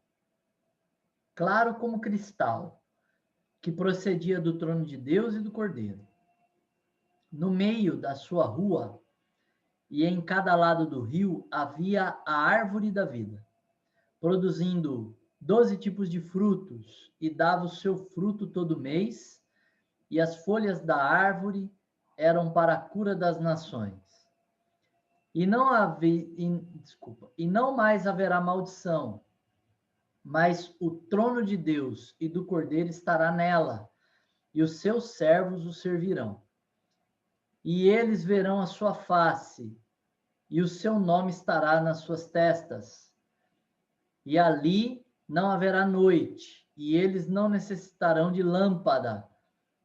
claro como cristal, que procedia do trono de Deus e do Cordeiro. No meio da sua rua, e em cada lado do rio, havia a árvore da vida, produzindo 12 tipos de frutos, e dava o seu fruto todo mês, e as folhas da árvore eram para a cura das nações. E não mais haverá maldição, mas o trono de Deus e do Cordeiro estará nela, e os seus servos o servirão. E eles verão a sua face, e o seu nome estará nas suas testas. E ali não haverá noite, e eles não necessitarão de lâmpada,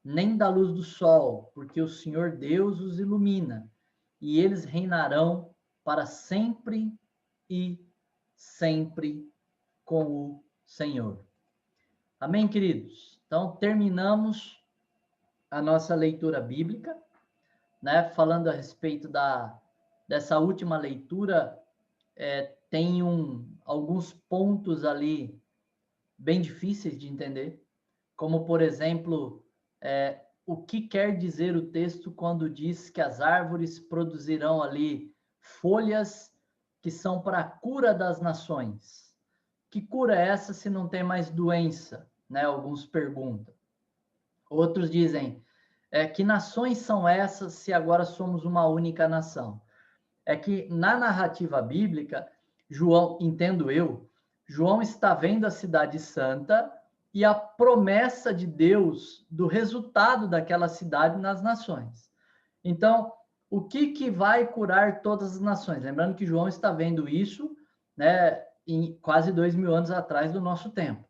nem da luz do sol, porque o Senhor Deus os ilumina, e eles reinarão para sempre e sempre com o Senhor. Amém, queridos? Então, terminamos a nossa leitura bíblica, né? Falando a respeito dessa última leitura, tem alguns pontos ali bem difíceis de entender, como, por exemplo, o que quer dizer o texto quando diz que as árvores produzirão ali folhas que são para a cura das nações. Que cura é essa se não tem mais doença? Né? Alguns perguntam. Outros dizem, que nações são essas se agora somos uma única nação? É que na narrativa bíblica, João, entendo eu, João está vendo a cidade santa e a promessa de Deus do resultado daquela cidade nas nações. Então, o que vai curar todas as nações? Lembrando que João está vendo isso, né, em quase 2000 anos atrás do nosso tempo.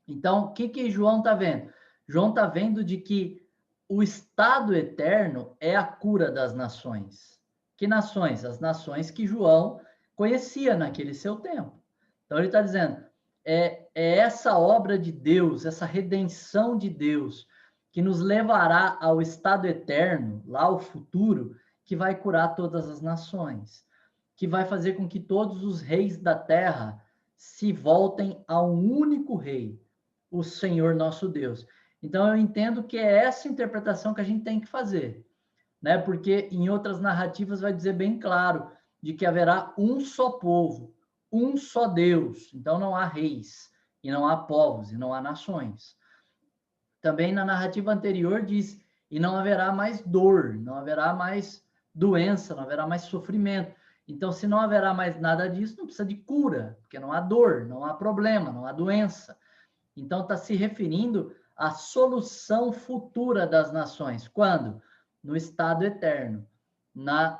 Então, o que João está vendo? João está vendo de que o estado eterno é a cura das nações. Que nações? As nações que João conhecia naquele seu tempo. Então, ele está dizendo, é essa obra de Deus, essa redenção de Deus, que nos levará ao estado eterno, lá ao futuro, que vai curar todas as nações, que vai fazer com que todos os reis da terra se voltem a um único rei, o Senhor nosso Deus. Então, eu entendo que é essa interpretação que a gente tem que fazer, né? Porque em outras narrativas vai dizer bem claro de que haverá um só povo, um só Deus. Então, não há reis, e não há povos, e não há nações. Também na narrativa anterior diz, e não haverá mais dor, não haverá mais doença, não haverá mais sofrimento. Então, se não haverá mais nada disso, não precisa de cura, porque não há dor, não há problema, não há doença. Então, está se referindo à solução futura das nações. Quando? No estado eterno, na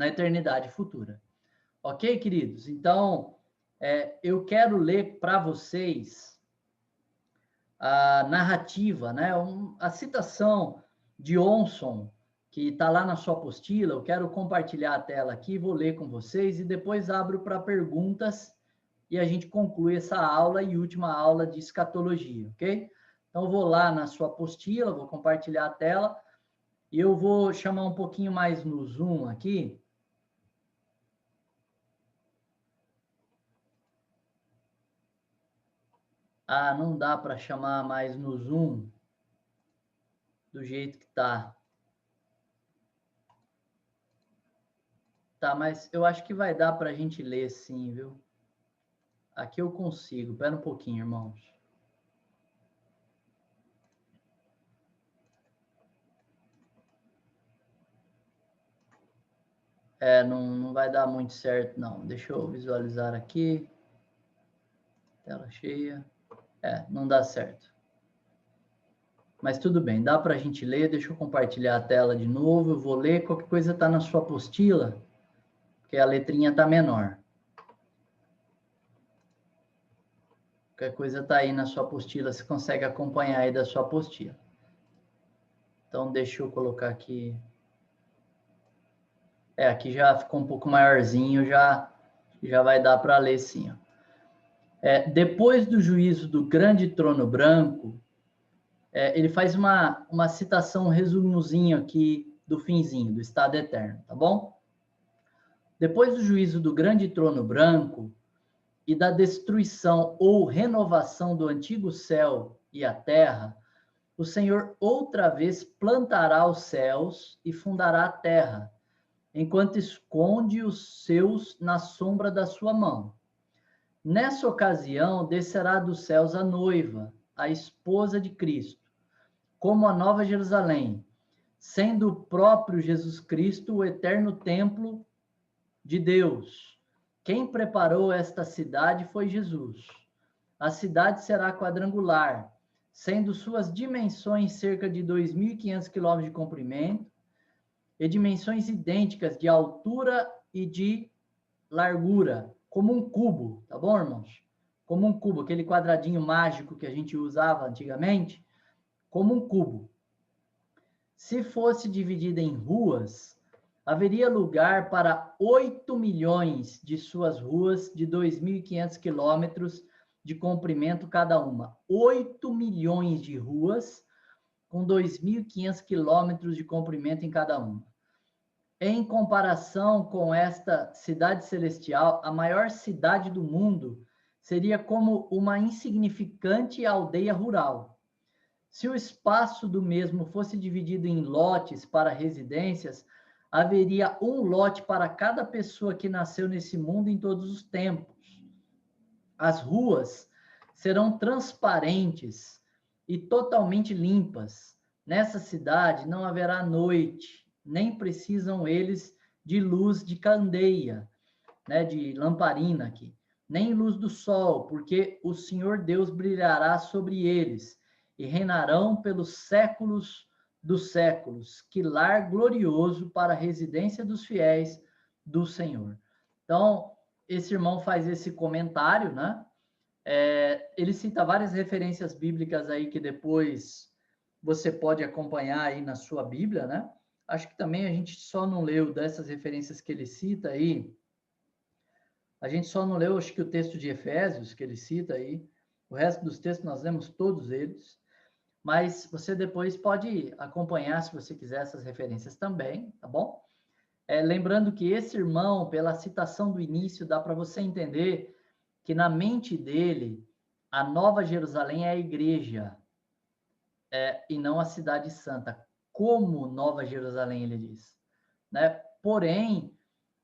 eternidade futura. Ok, queridos? Então, eu quero ler para vocês a narrativa, né? A citação de Onson, que está lá na sua apostila. Eu quero compartilhar a tela aqui, vou ler com vocês e depois abro para perguntas e a gente conclui essa aula e última aula de escatologia, ok? Então, eu vou lá na sua apostila, vou compartilhar a tela e eu vou chamar um pouquinho mais no Zoom aqui. Ah, não dá para chamar mais no Zoom do jeito que tá. Tá, mas eu acho que vai dar para a gente ler sim, viu? Aqui eu consigo. Espera um pouquinho, irmãos. Não vai dar muito certo, não. Deixa eu visualizar aqui. Tela cheia. Não dá certo. Mas tudo bem, dá para a gente ler. Deixa eu compartilhar a tela de novo. Eu vou ler. Qualquer coisa está na sua apostila, porque a letrinha está menor. Qualquer coisa está aí na sua apostila. Você consegue acompanhar aí da sua apostila. Então, deixa eu colocar aqui. Aqui já ficou um pouco maiorzinho. Já vai dar para ler sim. Depois do juízo do grande trono branco, ele faz uma citação, um resumozinho aqui do finzinho, do estado eterno, tá bom? Depois do juízo do grande trono branco e da destruição ou renovação do antigo céu e a terra, o Senhor outra vez plantará os céus e fundará a terra, enquanto esconde os seus na sombra da sua mão. Nessa ocasião, descerá dos céus a noiva, a esposa de Cristo, como a Nova Jerusalém, sendo o próprio Jesus Cristo o eterno templo de Deus. Quem preparou esta cidade foi Jesus. A cidade será quadrangular, sendo suas dimensões cerca de 2.500 quilômetros de comprimento e dimensões idênticas de altura e de largura, como um cubo, tá bom, irmãos? Como um cubo, aquele quadradinho mágico que a gente usava antigamente, como um cubo. Se fosse dividida em ruas, haveria lugar para 8 milhões de suas ruas de 2.500 quilômetros de comprimento cada uma. 8 milhões de ruas com 2.500 quilômetros de comprimento em cada uma. Em comparação com esta cidade celestial, a maior cidade do mundo seria como uma insignificante aldeia rural. Se o espaço do mesmo fosse dividido em lotes para residências, haveria um lote para cada pessoa que nasceu nesse mundo em todos os tempos. As ruas serão transparentes e totalmente limpas. Nessa cidade não haverá noite, nem precisam eles de luz de candeia, né, de lamparina aqui, nem luz do sol, porque o Senhor Deus brilhará sobre eles e reinarão pelos séculos dos séculos. Que lar glorioso para a residência dos fiéis do Senhor. Então, esse irmão faz esse comentário, né? Ele cita várias referências bíblicas aí que depois você pode acompanhar aí na sua Bíblia, né? Acho que também a gente só não leu dessas referências que ele cita aí. A gente só não leu, acho que o texto de Efésios que ele cita aí. O resto dos textos nós lemos todos eles. Mas você depois pode acompanhar, se você quiser, essas referências também, tá bom? Lembrando que esse irmão, pela citação do início, dá para você entender que na mente dele, a Nova Jerusalém é a igreja, e não a cidade santa. Como Nova Jerusalém, ele diz. Né? Porém,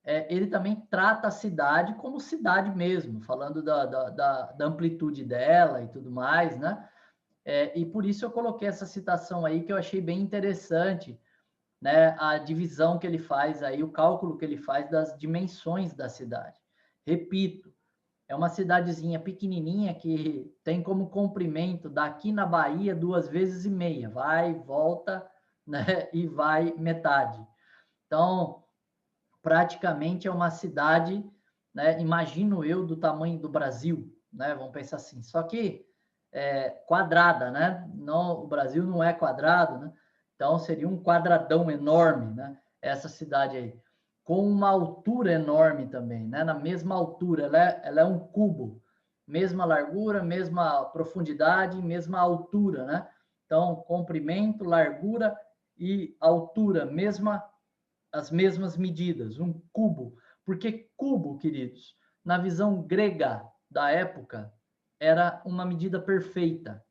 ele também trata a cidade como cidade mesmo, falando da amplitude dela e tudo mais, né? E por isso eu coloquei essa citação aí, que eu achei bem interessante, né? A divisão que ele faz aí, o cálculo que ele faz das dimensões da cidade. Repito, é uma cidadezinha pequenininha que tem como comprimento daqui na Bahia 2,5 vezes, vai, volta, né? E vai metade. Então, praticamente é uma cidade, né? Imagino eu, do tamanho do Brasil, né? Vamos pensar assim. Só que quadrada, né? Não, o Brasil não é quadrado, né? Então seria um quadradão enorme, né? Essa cidade aí, com uma altura enorme também, né? Na mesma altura, ela é um cubo, mesma largura, mesma profundidade, mesma altura, né? Então, comprimento, largura e altura, as mesmas medidas, um cubo. Porque cubo, queridos, na visão grega da época, era uma medida perfeita.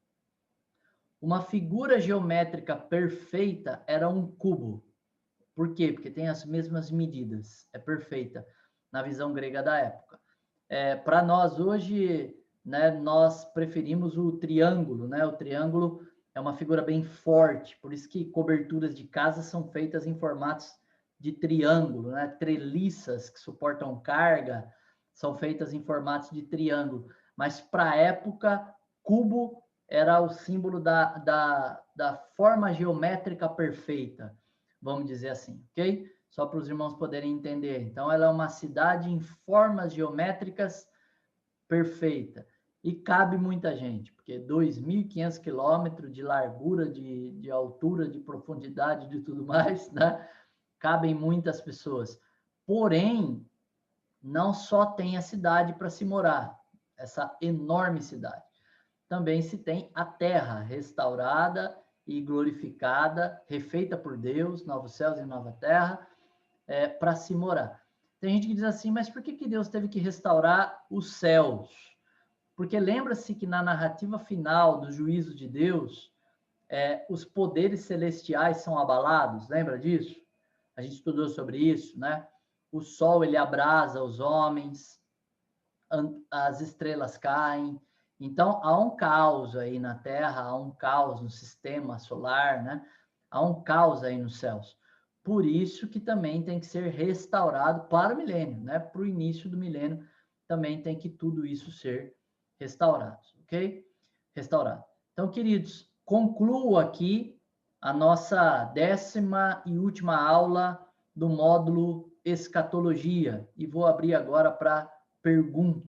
Uma figura geométrica perfeita era um cubo. Por quê? Porque tem as mesmas medidas. É perfeita na visão grega da época. Para nós hoje, né, nós preferimos o triângulo, né? O triângulo é uma figura bem forte, por isso que coberturas de casa são feitas em formatos de triângulo, né? Treliças que suportam carga são feitas em formatos de triângulo. mas para a época, cubo era o símbolo da forma geométrica perfeita, vamos dizer assim, ok? Só para os irmãos poderem entender. Então, ela é uma cidade em formas geométricas perfeita. E cabe muita gente, porque 2.500 quilômetros de largura, de altura, de profundidade, de tudo mais, né? Cabem muitas pessoas. Porém, não só tem a cidade para se morar, essa enorme cidade. Também se tem a terra restaurada e glorificada, refeita por Deus, novos céus e nova terra, para se morar. Tem gente que diz assim, mas por que Deus teve que restaurar os céus? Porque lembra-se que na narrativa final do juízo de Deus, os poderes celestiais são abalados, lembra disso? A gente estudou sobre isso, né? O sol, ele abrasa os homens, as estrelas caem. Então, há um caos aí na Terra, há um caos no sistema solar, né? Há um caos aí nos céus. Por isso que também tem que ser restaurado para o milênio, né? Para o início do milênio, também tem que tudo isso ser restaurado, ok? Restaurado. Então, queridos, concluo aqui a nossa 10ª e última aula do módulo Escatologia e vou abrir agora para perguntas.